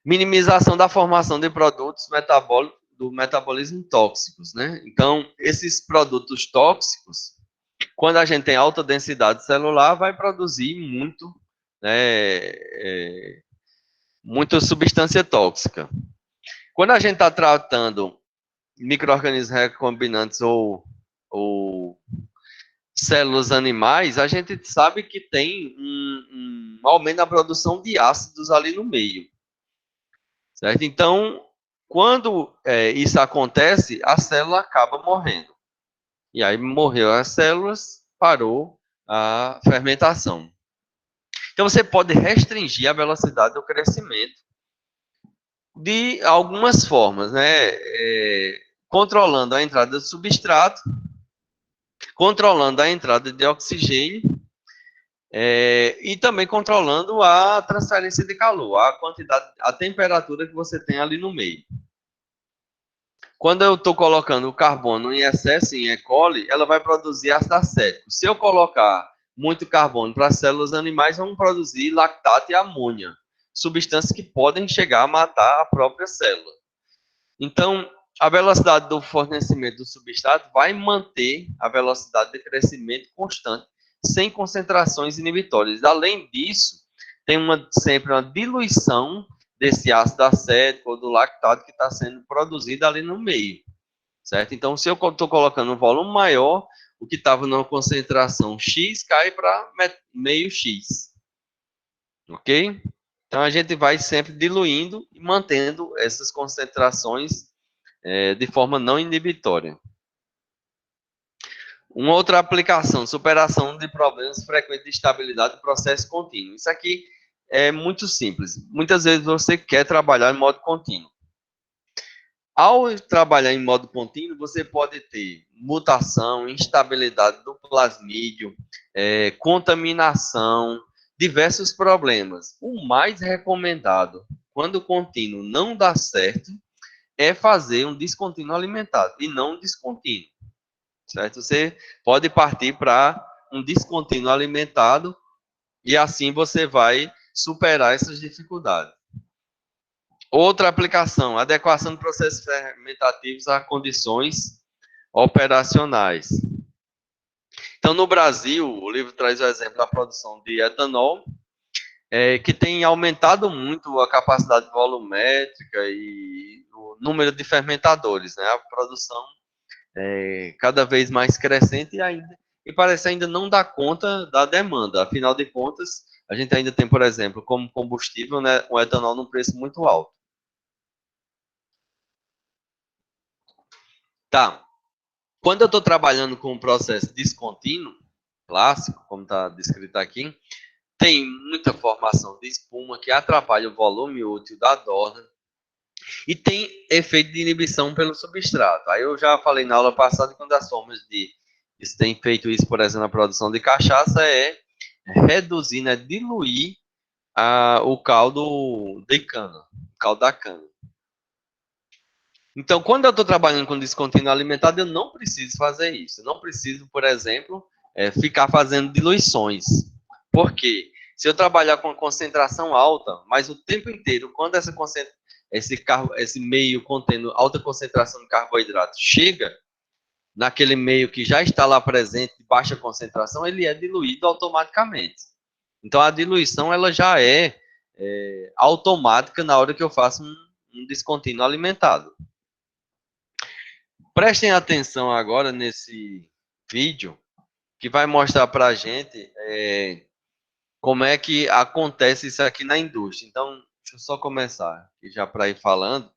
Minimização da formação de produtos metabólicos do metabolismo tóxicos, né? Então, esses produtos tóxicos, quando a gente tem alta densidade celular, vai produzir muita substância tóxica. Quando a gente está tratando micro-organismos recombinantes ou células animais, a gente sabe que tem um aumento na produção de ácidos ali no meio. Certo? Então, quando isso acontece, a célula acaba morrendo. E aí morreu as células, parou a fermentação. Então, você pode restringir a velocidade do crescimento de algumas formas, né? Controlando a entrada do substrato, controlando a entrada de oxigênio e também controlando a transferência de calor, a temperatura que você tem ali no meio. Quando eu estou colocando o carbono em excesso em E. coli, ela vai produzir ácido acético. Se eu colocar muito carbono para as células animais, vão produzir lactato e amônia, substâncias que podem chegar a matar a própria célula. Então, a velocidade do fornecimento do substrato vai manter a velocidade de crescimento constante, sem concentrações inibitórias. Além disso, tem sempre uma diluição desse ácido acético ou do lactato que está sendo produzido ali no meio, certo? Então, se eu estou colocando um volume maior, o que estava numa concentração X cai para meio X, ok? Então, a gente vai sempre diluindo e mantendo essas concentrações de forma não inibitória. Uma outra aplicação, superação de problemas frequentes de estabilidade do processo contínuo. Isso aqui é muito simples. Muitas vezes você quer trabalhar em modo contínuo. Ao trabalhar em modo contínuo, você pode ter mutação, instabilidade do plasmídio, contaminação, diversos problemas. O mais recomendado, quando o contínuo não dá certo, é fazer um descontínuo alimentado e não um descontínuo, certo? Você pode partir para um descontínuo alimentado e assim você vai superar essas dificuldades. Outra aplicação, adequação de processos fermentativos a condições operacionais. Então, no Brasil, o livro traz o exemplo da produção de etanol, que tem aumentado muito a capacidade volumétrica e o número de fermentadores, né? A produção cada vez mais crescente e parece ainda não dar conta da demanda. Afinal de contas, a gente ainda tem, por exemplo, como combustível, né, o etanol num preço muito alto. Tá. Quando eu estou trabalhando com um processo descontínuo, clássico, como está descrito aqui, tem muita formação de espuma que atrapalha o volume útil da dorna e tem efeito de inibição pelo substrato. Aí eu já falei na aula passada que uma das formas de eles têm feito isso, por exemplo, na produção de cachaça é reduzir, né, diluir o caldo de cana, o caldo da cana. Então, quando eu estou trabalhando com descontínuo alimentado, eu não preciso fazer isso. Eu não preciso, por exemplo, ficar fazendo diluições. Por quê? Se eu trabalhar com concentração alta, mas o tempo inteiro, quando esse meio contendo alta concentração de carboidrato chega naquele meio que já está lá presente de baixa concentração, ele é diluído automaticamente. Então, a diluição ela já é automática na hora que eu faço um descontínuo alimentado. Prestem atenção agora nesse vídeo que vai mostrar para a gente como é que acontece isso aqui na indústria. Então, deixa eu só começar aqui já para ir falando.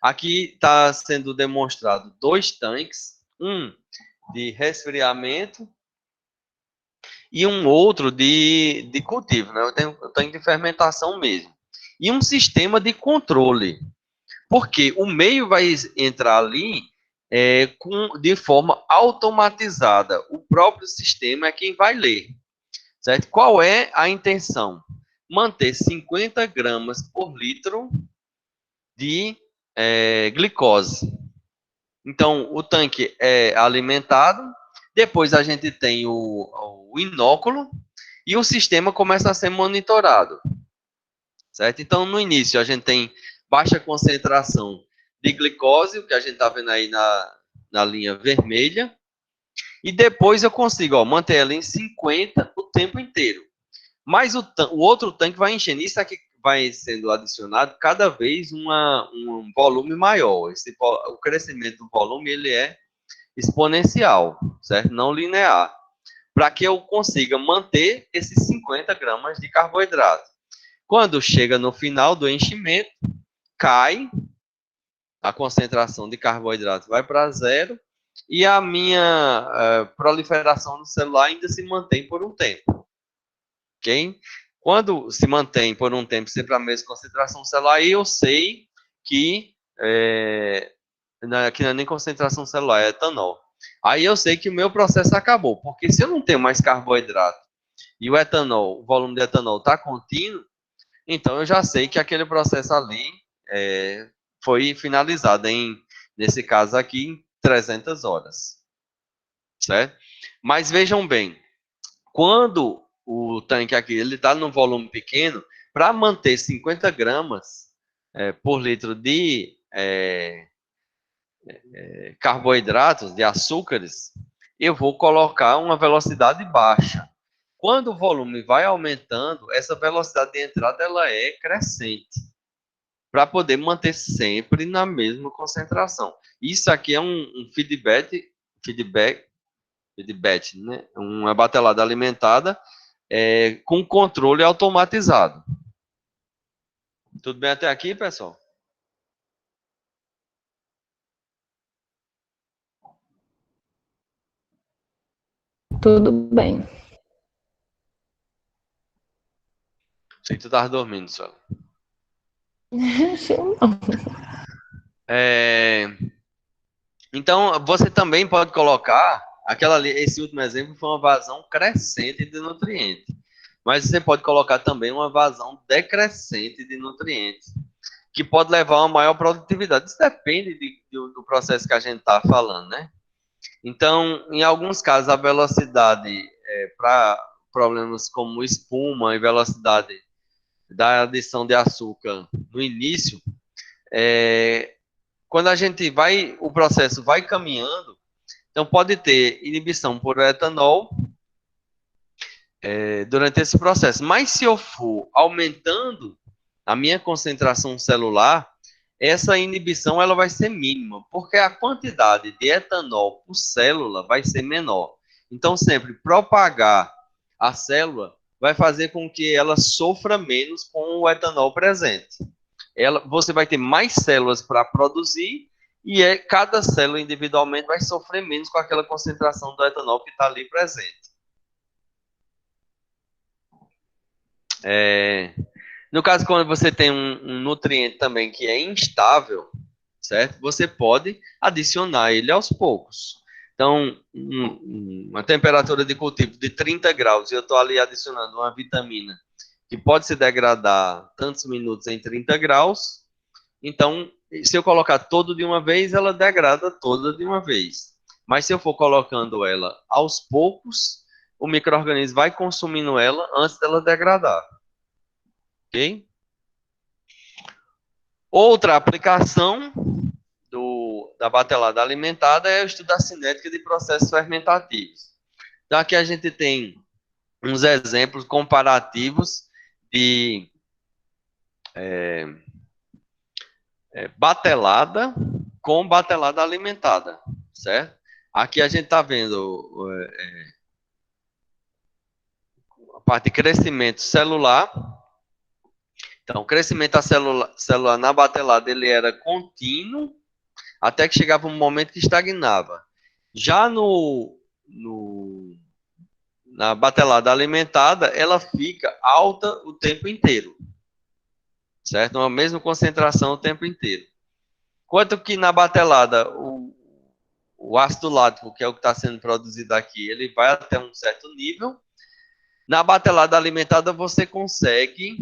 Aqui está sendo demonstrado 2 tanques, um de resfriamento e um outro de cultivo, né? Eu tenho tanque de fermentação mesmo. E um sistema de controle, porque o meio vai entrar ali de forma automatizada. O próprio sistema é quem vai ler, certo? Qual é a intenção? Manter 50 gramas por litro de glicose. Então, o tanque é alimentado, depois a gente tem o inóculo e o sistema começa a ser monitorado, certo? Então, no início, a gente tem baixa concentração de glicose, o que a gente está vendo aí na linha vermelha, e depois eu consigo manter ela em 50 o tempo inteiro. Mas o outro tanque vai enchendo, isso aqui vai sendo adicionado cada vez um volume maior. O crescimento do volume ele é exponencial, certo? Não linear. Para que eu consiga manter esses 50 gramas de carboidrato. Quando chega no final do enchimento, cai, a concentração de carboidrato vai para zero e a minha proliferação do celular ainda se mantém por um tempo. Ok? Quando se mantém por um tempo sempre a mesma concentração celular, aí eu sei que aqui não é nem concentração celular, é etanol. Aí eu sei que o meu processo acabou, porque se eu não tenho mais carboidrato e o volume de etanol está contínuo, então eu já sei que aquele processo ali foi finalizado nesse caso aqui, em 300 horas. Certo? Mas vejam bem, quando o tanque aqui ele está num volume pequeno, para manter 50 gramas por litro de carboidratos, de açúcares, eu vou colocar uma velocidade baixa. Quando o volume vai aumentando, essa velocidade de entrada ela é crescente, para poder manter sempre na mesma concentração. Isso aqui é um feedback, né? Uma batelada alimentada com controle automatizado. Tudo bem até aqui, pessoal? Tudo bem. Sei que tu estava dormindo, só. Achei não. Então, você também pode colocar esse último exemplo foi uma vazão crescente de nutrientes. mas você pode colocar também uma vazão decrescente de nutrientes, que pode levar a uma maior produtividade. Isso depende do processo que a gente está falando, né? Então, em alguns casos, a velocidade para problemas como espuma e velocidade da adição de açúcar no início, quando a gente vai, o processo vai caminhando, então pode ter inibição por etanol durante esse processo. Mas se eu for aumentando a minha concentração celular, essa inibição ela vai ser mínima, porque a quantidade de etanol por célula vai ser menor. Então, sempre propagar a célula vai fazer com que ela sofra menos com o etanol presente. Você vai ter mais células para produzir e cada célula individualmente vai sofrer menos com aquela concentração do etanol que está ali presente. No caso, quando você tem um nutriente também que é instável, certo? Você pode adicionar ele aos poucos. Então, uma temperatura de cultivo de 30 graus, e eu estou ali adicionando uma vitamina que pode se degradar tantos minutos em 30 graus. Então, se eu colocar todo de uma vez, ela degrada toda de uma vez. Mas se eu for colocando ela aos poucos, o micro-organismo vai consumindo ela antes dela degradar. Ok? Outra aplicação da batelada alimentada é o estudo da cinética de processos fermentativos. Então, aqui a gente tem uns exemplos comparativos de batelada com batelada alimentada, certo? Aqui a gente está vendo a parte de crescimento celular. Então, o crescimento celular na batelada ele era contínuo, até que chegava um momento que estagnava. Já na batelada alimentada, ela fica alta o tempo inteiro, certo? A mesma concentração o tempo inteiro. Enquanto que na batelada, o ácido lático, que é o que está sendo produzido aqui, ele vai até um certo nível. Na batelada alimentada, você consegue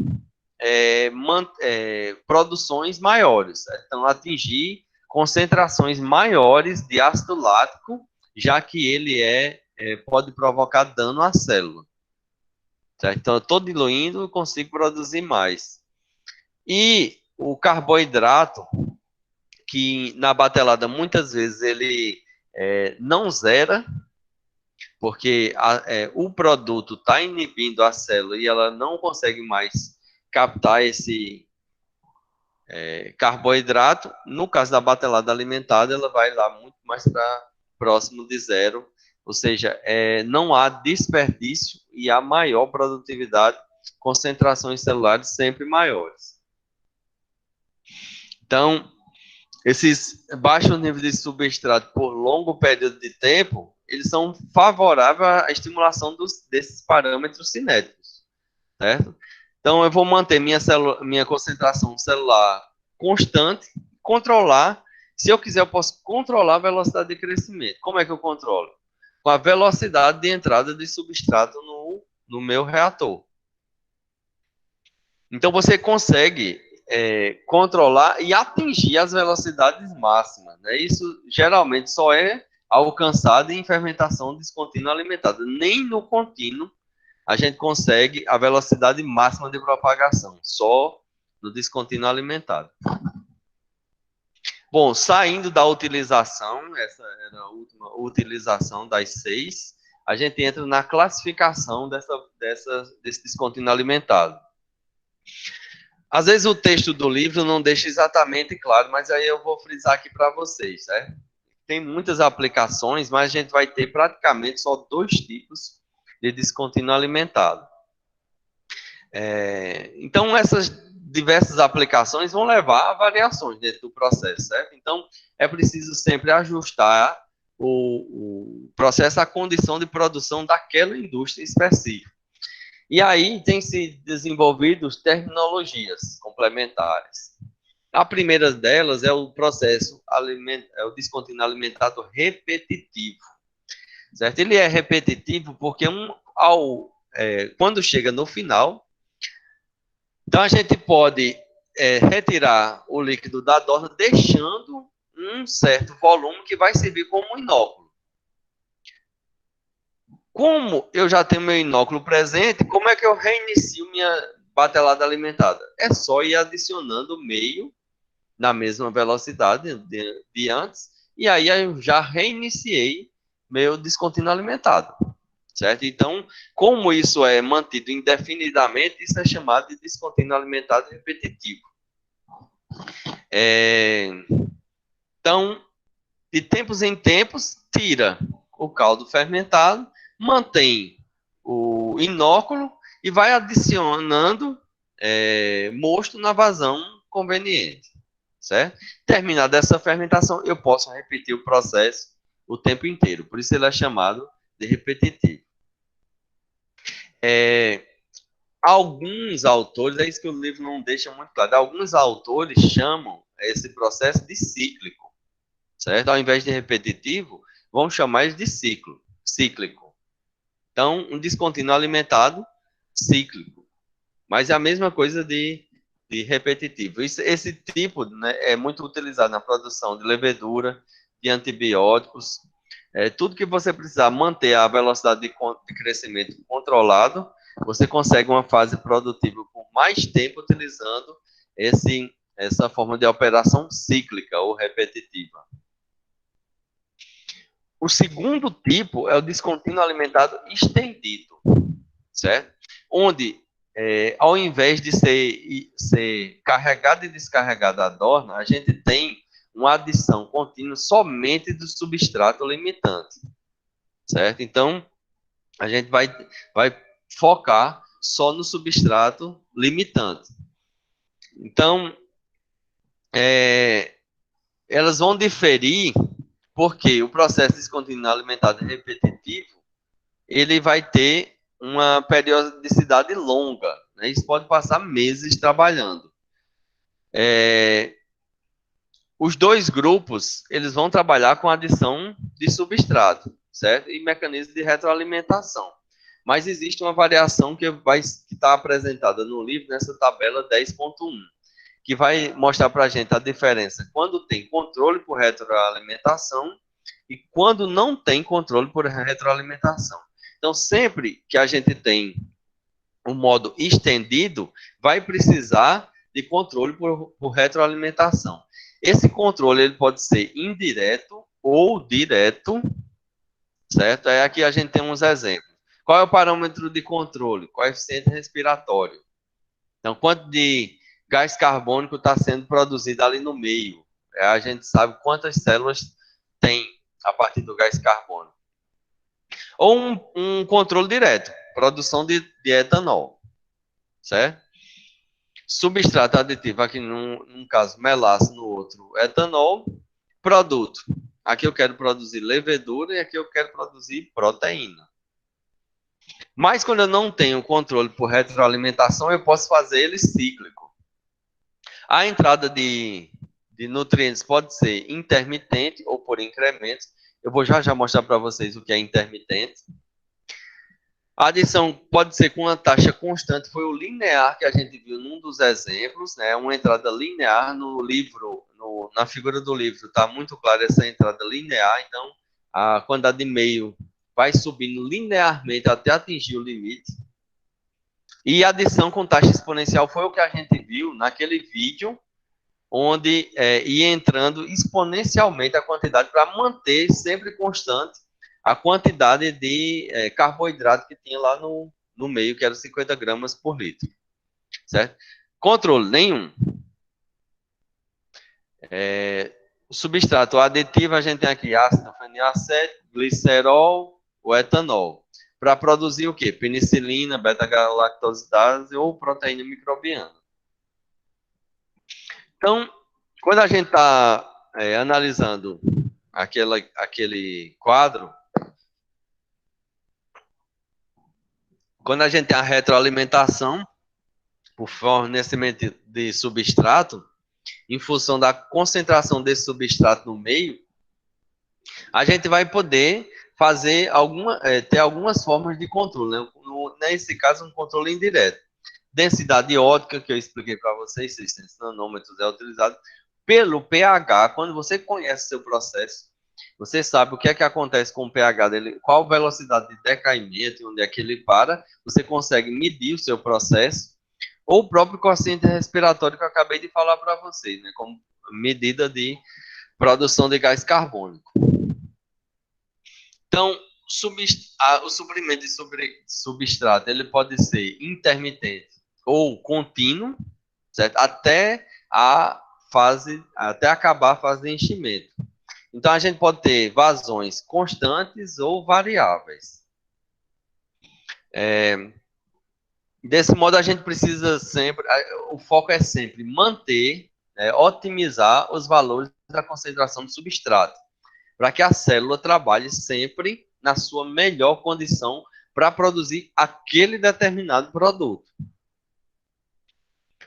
produções maiores, então atingir concentrações maiores de ácido lático, já que ele pode provocar dano à célula. Certo? Então, eu estou diluindo e consigo produzir mais. E o carboidrato, que na batelada muitas vezes ele não zera, porque o produto está inibindo a célula e ela não consegue mais captar esse carboidrato. No caso da batelada alimentada, ela vai lá muito mais para próximo de zero, ou seja, não há desperdício e há maior produtividade, concentrações celulares sempre maiores. Então, esses baixos níveis de substrato por longo período de tempo, eles são favoráveis à estimulação desses parâmetros cinéticos, certo? Então, eu vou manter minha concentração celular constante, controlar. Se eu quiser, eu posso controlar a velocidade de crescimento. Como é que eu controlo? Com a velocidade de entrada de substrato no meu reator. Então, você consegue controlar e atingir as velocidades máximas. Né? Isso geralmente só é alcançado em fermentação descontínua alimentada. Nem no contínuo a gente consegue a velocidade máxima de propagação, só no descontínuo alimentado. Bom, saindo da utilização, essa era a última utilização das 6, a gente entra na classificação desse descontínuo alimentado. Às vezes o texto do livro não deixa exatamente claro, mas aí eu vou frisar aqui para vocês, certo? Tem muitas aplicações, mas a gente vai ter praticamente só 2 tipos de descontínuo alimentado. Então, essas diversas aplicações vão levar a variações dentro do processo, certo? Então, é preciso sempre ajustar o processo à condição de produção daquela indústria específica. E aí tem se desenvolvido tecnologias complementares. A primeira delas é o processo o descontínuo alimentado repetitivo. Certo? Ele é repetitivo porque ao quando chega no final, então a gente pode retirar o líquido da dorna, deixando um certo volume que vai servir como um inóculo. Como eu já tenho meu inóculo presente, como é que eu reinicio minha batelada alimentada? É só ir adicionando meio na mesma velocidade de antes, e aí eu já reiniciei meu descontínuo alimentado, certo? Então, como isso é mantido indefinidamente, isso é chamado de descontínuo alimentado repetitivo. Então, de tempos em tempos, tira o caldo fermentado, mantém o inóculo e vai adicionando mosto na vazão conveniente, certo? Terminada essa fermentação, eu posso repetir o processo o tempo inteiro, por isso ele é chamado de repetitivo. Alguns autores, é isso que o livro não deixa muito claro, alguns autores chamam esse processo de cíclico, certo? Ao invés de repetitivo, vão chamar isso de cíclico. Então, um descontínuo alimentado cíclico. Mas é a mesma coisa de repetitivo. Esse tipo, né, é muito utilizado na produção de levedura, de antibióticos, tudo que você precisar manter a velocidade de crescimento controlado, você consegue uma fase produtiva por mais tempo utilizando essa forma de operação cíclica ou repetitiva. O segundo tipo é o descontínuo alimentado estendido, certo? Onde, ao invés de ser carregada e descarregada a dorna, a gente tem uma adição contínua somente do substrato limitante, certo? Então, a gente vai focar só no substrato limitante. Então, elas vão diferir porque o processo descontínuo alimentado repetitivo, ele vai ter uma periodicidade longa, né? Isso pode passar meses trabalhando. Os dois grupos, eles vão trabalhar com adição de substrato, certo? E mecanismo de retroalimentação. Mas existe uma variação que está apresentada no livro, nessa tabela 10.1, que vai mostrar para a gente a diferença quando tem controle por retroalimentação e quando não tem controle por retroalimentação. Então, sempre que a gente tem um modo estendido, vai precisar de controle por retroalimentação. Esse controle ele pode ser indireto ou direto, certo? Aí aqui a gente tem uns exemplos. Qual é o parâmetro de controle? Coeficiente respiratório. Então, quanto de gás carbônico está sendo produzido ali no meio? A gente sabe quantas células tem a partir do gás carbônico. Ou um controle direto, produção de etanol, certo? Substrato aditivo, aqui num caso melaço, no outro etanol. Produto, aqui eu quero produzir levedura e aqui eu quero produzir proteína. Mas quando eu não tenho controle por retroalimentação, eu posso fazer ele cíclico. A entrada de nutrientes pode ser intermitente ou por incremento. Eu vou já mostrar para vocês o que é intermitente. A adição pode ser com uma taxa constante, foi o linear que a gente viu num dos exemplos, né? Uma entrada linear no livro, na figura do livro, está muito clara essa entrada linear, então a quantidade de meio vai subindo linearmente até atingir o limite. E a adição com taxa exponencial foi o que a gente viu naquele vídeo, onde ia entrando exponencialmente a quantidade para manter sempre constante a quantidade de carboidrato que tinha lá no meio, que era 50 gramas por litro. Certo? Controle nenhum. O substrato aditivo, a gente tem aqui ácido fenilacético, glicerol, o etanol. Para produzir o quê? Penicilina, beta-galactosidase ou proteína microbiana. Então, quando a gente está analisando aquele quadro, quando a gente tem a retroalimentação por fornecimento de substrato, em função da concentração desse substrato no meio, a gente vai poder fazer ter algumas formas de controle. Né? No nesse caso, um controle indireto. Densidade ótica, que eu expliquei para vocês, 600 nanômetros é utilizado pelo pH. Quando você conhece seu processo, você sabe o que é que acontece com o pH dele, qual velocidade de decaimento, onde é que ele para, você consegue medir o seu processo, ou o próprio quociente respiratório que eu acabei de falar para vocês, né, como medida de produção de gás carbônico. Então, o suprimento de substrato ele pode ser intermitente ou contínuo, certo? Até acabar a fase de enchimento. Então, a gente pode ter vazões constantes ou variáveis. Desse modo, a gente precisa sempre, o foco é sempre manter, otimizar os valores da concentração do substrato, para que a célula trabalhe sempre na sua melhor condição para produzir aquele determinado produto.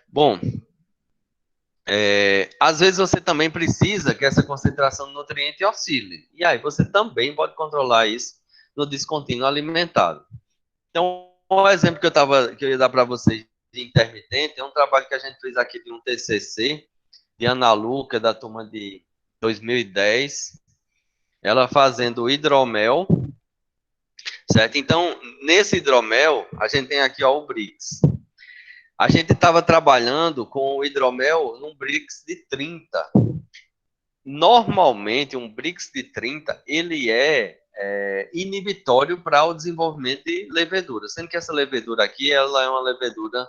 Bom, às vezes você também precisa que essa concentração de nutriente oscile. E aí você também pode controlar isso no descontínuo alimentado. Então, um exemplo que eu ia dar para vocês de intermitente é um trabalho que a gente fez aqui de um TCC, de Ana Lu, que é da turma de 2010, ela fazendo hidromel, certo? Então, nesse hidromel, a gente tem aqui ó, o Brix. A gente estava trabalhando com o hidromel num Brix de 30. Normalmente, um Brix de 30, ele é inibitório para o desenvolvimento de levedura, sendo que essa levedura aqui, ela é uma levedura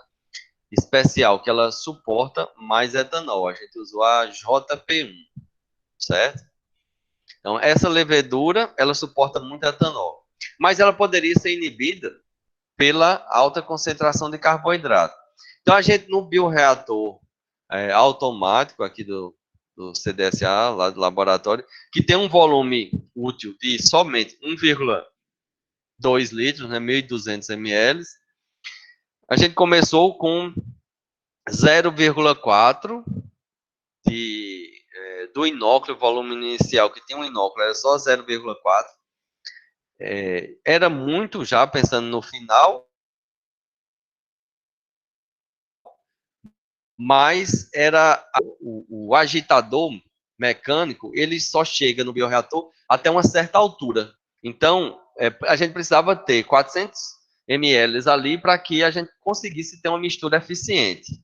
especial, que ela suporta mais etanol. A gente usou a JP1, certo? Então, essa levedura, ela suporta muito etanol. Mas ela poderia ser inibida pela alta concentração de carboidrato. Então, a gente, no bioreator automático aqui do CDSA, lá do laboratório, que tem um volume útil de somente 1,2 litros, né, 1.200 ml, a gente começou com 0,4 do inóculo, volume inicial que tinha um inóculo, era só 0,4. Era muito já pensando no final, mas era o agitador mecânico, ele só chega no bioreator até uma certa altura. Então, a gente precisava ter 400 ml ali para que a gente conseguisse ter uma mistura eficiente.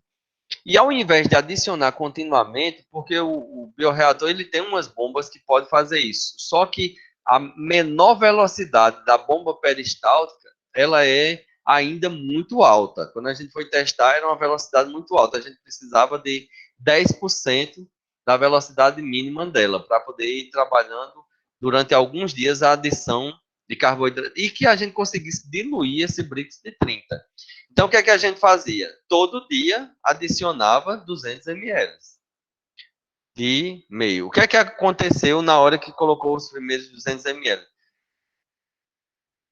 E ao invés de adicionar continuamente, porque o bioreator ele tem umas bombas que podem fazer isso, só que a menor velocidade da bomba peristáltica, ela é ainda muito alta. Quando a gente foi testar, era uma velocidade muito alta. A gente precisava de 10% da velocidade mínima dela, para poder ir trabalhando durante alguns dias a adição de carboidrato, e que a gente conseguisse diluir esse Brix de 30. Então, o que é que a gente fazia? Todo dia adicionava 200 ml de meio. O que é que aconteceu na hora que colocou os primeiros 200 ml?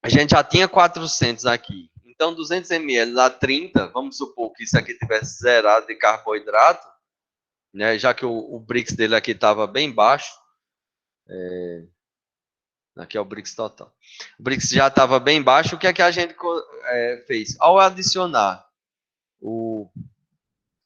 A gente já tinha 400 aqui. Então, 200 ml a 30, vamos supor que isso aqui tivesse zerado de carboidrato, né, já que o Brix dele aqui estava bem baixo. Aqui é o Brix total. O Brix já estava bem baixo. O que é que a gente fez? Ao adicionar o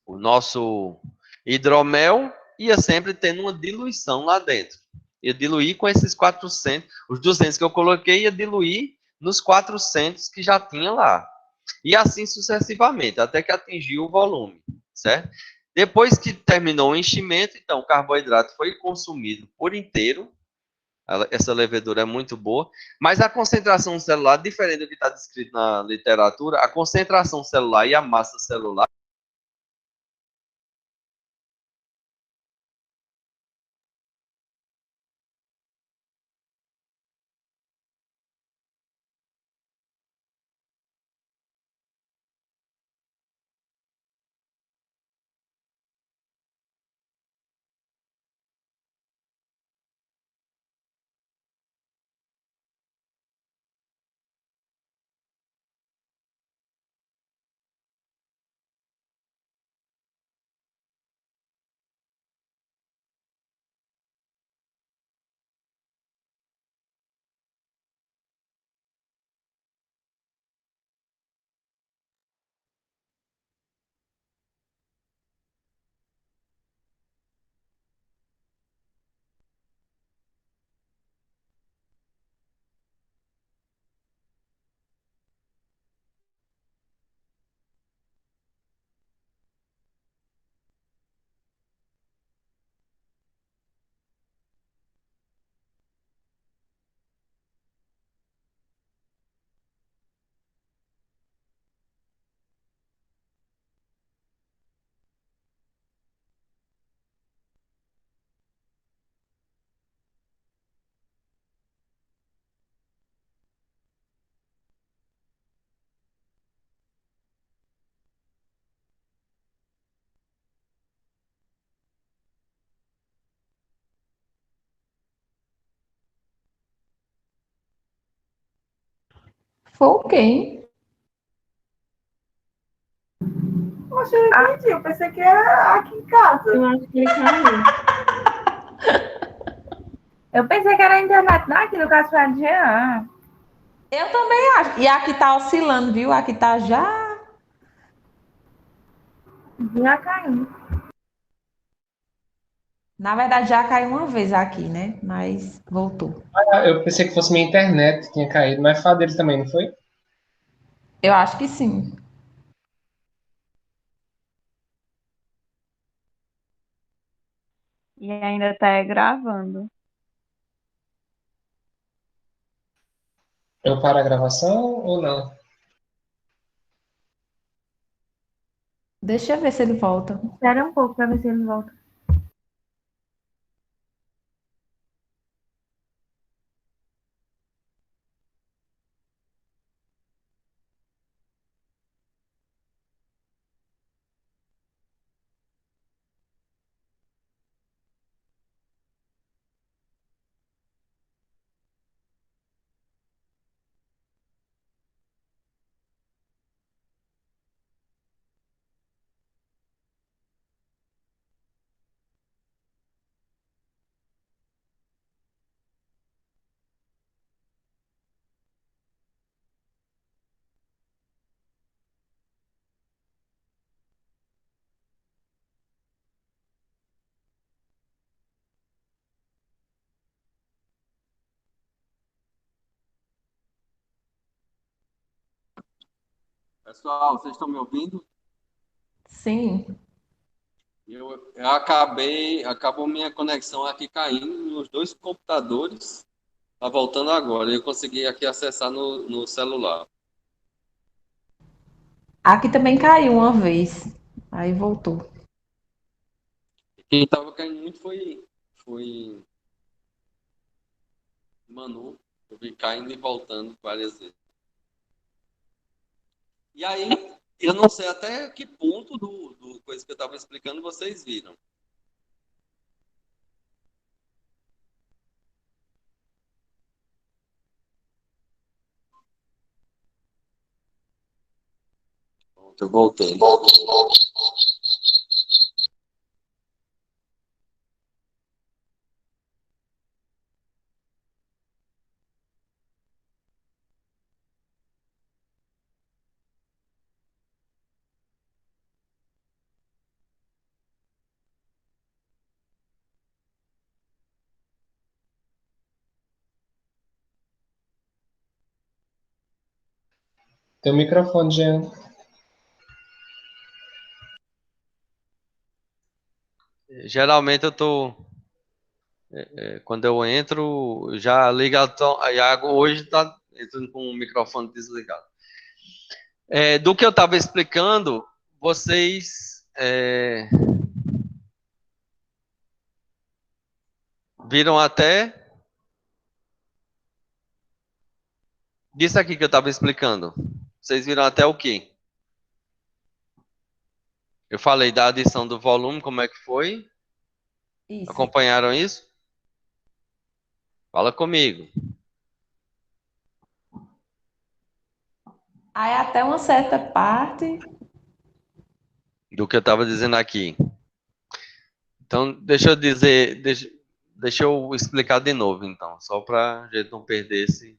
nosso hidromel, ia sempre tendo uma diluição lá dentro. Ia diluir com esses 400, os 200 que eu coloquei, ia diluir nos 400 que já tinha lá. E assim sucessivamente, até que atingiu o volume, certo? Depois que terminou o enchimento, então o carboidrato foi consumido por inteiro. Essa levedura é muito boa, mas a concentração celular, diferente do que está descrito na literatura, a concentração celular e a massa celular Foi o quê, hein? Poxa, eu não entendi. Eu pensei que era aqui em casa. Eu acho que ele caiu. Eu pensei que era a internet. Não, aqui no caso foi a Jean. Eu também acho. E aqui tá oscilando, viu? Aqui tá já. Já caiu. Na verdade, já caiu uma vez aqui, né? Mas voltou. Eu pensei que fosse minha internet que tinha caído, mas foi a dele também, não foi? Eu acho que sim. E ainda tá gravando. Eu paro a gravação ou não? Deixa eu ver se ele volta. Espera um pouco pra ver se ele volta. Pessoal, vocês estão me ouvindo? Sim. Acabou minha conexão aqui caindo nos dois computadores. Tá voltando agora. Eu consegui aqui acessar no celular. Aqui também caiu uma vez. Aí voltou. Quem tava caindo muito foi Manu. Eu vi caindo e voltando várias vezes. E aí, eu não sei até que ponto do coisa que eu estava explicando vocês viram. Pronto, eu voltei. Teu microfone, Jean. Geralmente eu tô. Quando eu entro, já liga. Hoje tá entrando com o microfone desligado. Do que eu estava explicando, vocês viram até. Disso aqui que eu estava explicando. Vocês viram até o quê? Eu falei da adição do volume, como é que foi? Isso. Acompanharam isso? Fala comigo. Aí até uma certa parte. Do que eu estava dizendo aqui. Então, deixa eu explicar de novo, então, só para a gente não perder esse.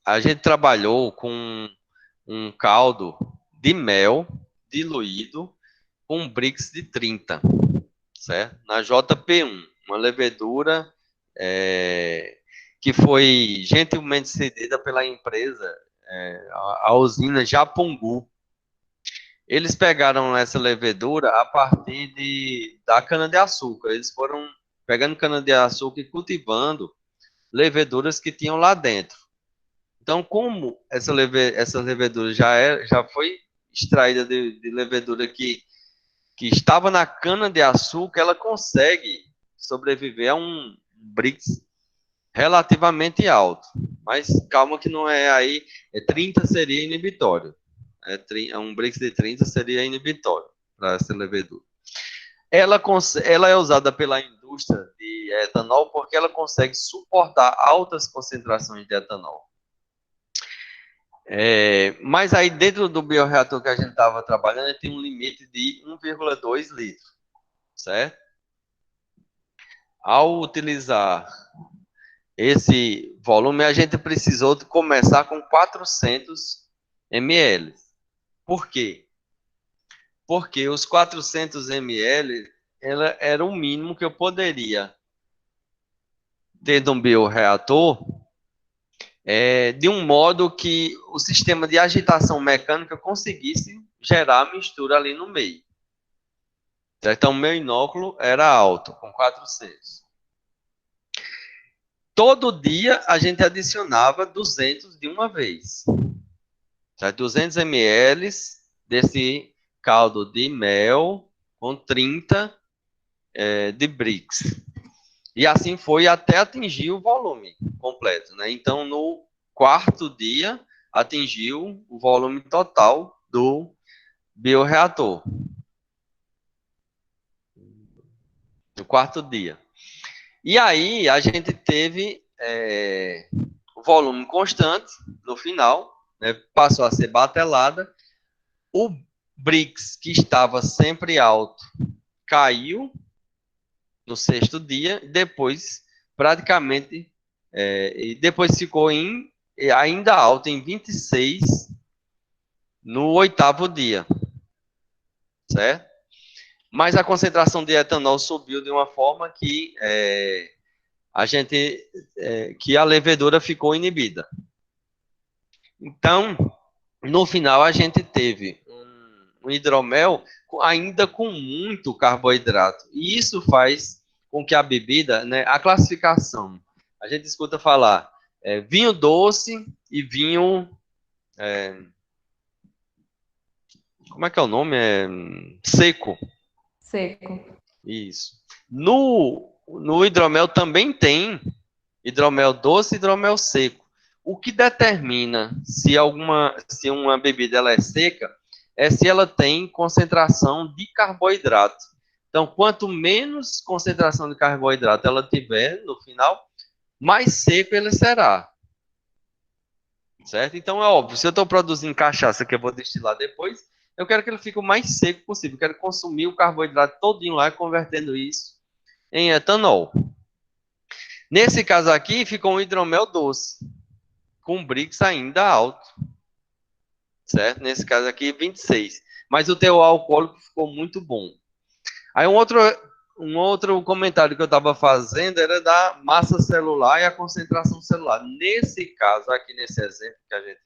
A gente trabalhou com um caldo de mel diluído com Brix de 30, certo? Na JP1, uma levedura que foi gentilmente cedida pela empresa, a usina Japongu. Eles pegaram essa levedura a partir da cana-de-açúcar. Eles foram pegando cana-de-açúcar e cultivando leveduras que tinham lá dentro. Então, como essa levedura já foi extraída de levedura que estava na cana-de-açúcar, ela consegue sobreviver a um Brix relativamente alto. Mas calma que não é aí, 30 seria inibitório. Um Brix de 30 seria inibitório para essa levedura. Ela é usada pela indústria de etanol porque ela consegue suportar altas concentrações de etanol. Mas aí dentro do bioreator que a gente estava trabalhando, tem um limite de 1,2 litros, certo? Ao utilizar esse volume, a gente precisou de começar com 400 ml. Por quê? Porque os 400 ml era o mínimo que eu poderia ter de um bioreator, de um modo que o sistema de agitação mecânica conseguisse gerar a mistura ali no meio. Então, o meu inóculo era alto, com 400. Todo dia a gente adicionava 200 de uma vez. 200 ml desse caldo de mel com 30 de Brix. E assim foi até atingir o volume completo, né? Então, no quarto dia, atingiu o volume total do bioreator. No quarto dia. E aí, a gente teve o volume constante no final, né? Passou a ser batelada. O Brix, que estava sempre alto, caiu no sexto dia, depois praticamente, e depois ficou ainda alto em 26 no oitavo dia, certo? Mas a concentração de etanol subiu de uma forma que que a levedura ficou inibida. Então, no final a gente teve um hidromel ainda com muito carboidrato. E isso faz com que a bebida, né, a classificação, a gente escuta falar vinho doce e vinho... como é que é o nome? Seco. Seco. Isso. No hidromel também tem hidromel doce e hidromel seco. O que determina se uma bebida ela é seca é se ela tem concentração de carboidrato. Então, quanto menos concentração de carboidrato ela tiver no final, mais seco ele será. Certo? Então, é óbvio, se eu estou produzindo cachaça que eu vou destilar depois, eu quero que ele fique o mais seco possível. Eu quero consumir o carboidrato todinho lá, convertendo isso em etanol. Nesse caso aqui, ficou um hidromel doce, com Brix ainda alto. Certo? Nesse caso aqui, 26. Mas o teor alcoólico ficou muito bom. Aí um outro comentário que eu estava fazendo era da massa celular e a concentração celular. Nesse caso aqui, nesse exemplo que a gente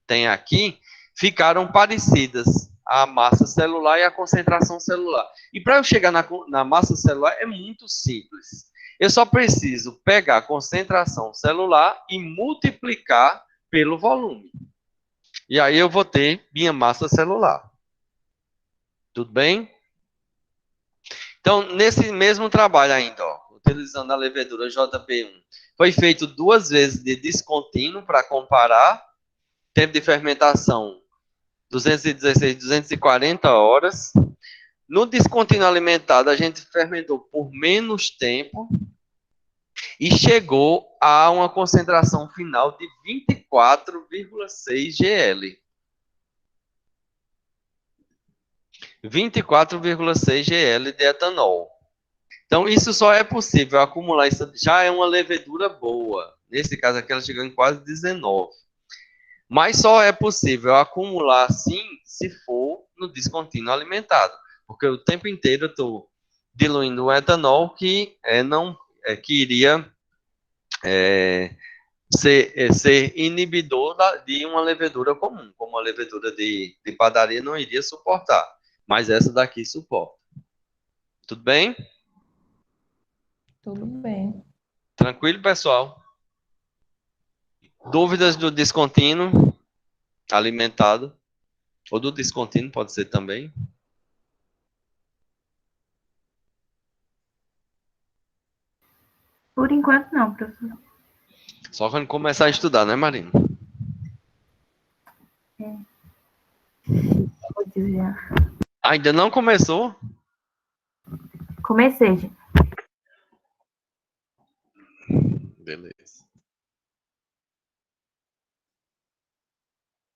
tem aqui, ficaram parecidas a massa celular e a concentração celular. E para eu chegar na massa celular é muito simples. Eu só preciso pegar a concentração celular e multiplicar pelo volume. E aí eu vou ter minha massa celular. Tudo bem? Então, nesse mesmo trabalho ainda, utilizando a levedura JP1, foi feito 2 vezes de descontínuo para comparar tempo de fermentação 216, 240 horas. No descontínuo alimentado, a gente fermentou por menos tempo e chegou a uma concentração final de 24,6 GL. 24,6 GL de etanol. Então, isso só é possível acumular, isso já é uma levedura boa. Nesse caso aqui, ela chegou em quase 19. Mas só é possível acumular assim se for no descontínuo alimentado. Porque o tempo inteiro eu estou diluindo o etanol que iria ser inibidor de uma levedura comum, como a levedura de padaria não iria suportar. Mas essa daqui suporta. Tudo bem? Tudo bem. Tranquilo, pessoal? Dúvidas do descontínuo alimentado? Ou do descontínuo, pode ser também. Por enquanto, não, professor. Só quando começar a estudar, né, Marina? Vou desviar. Ainda não começou? Comecei, gente.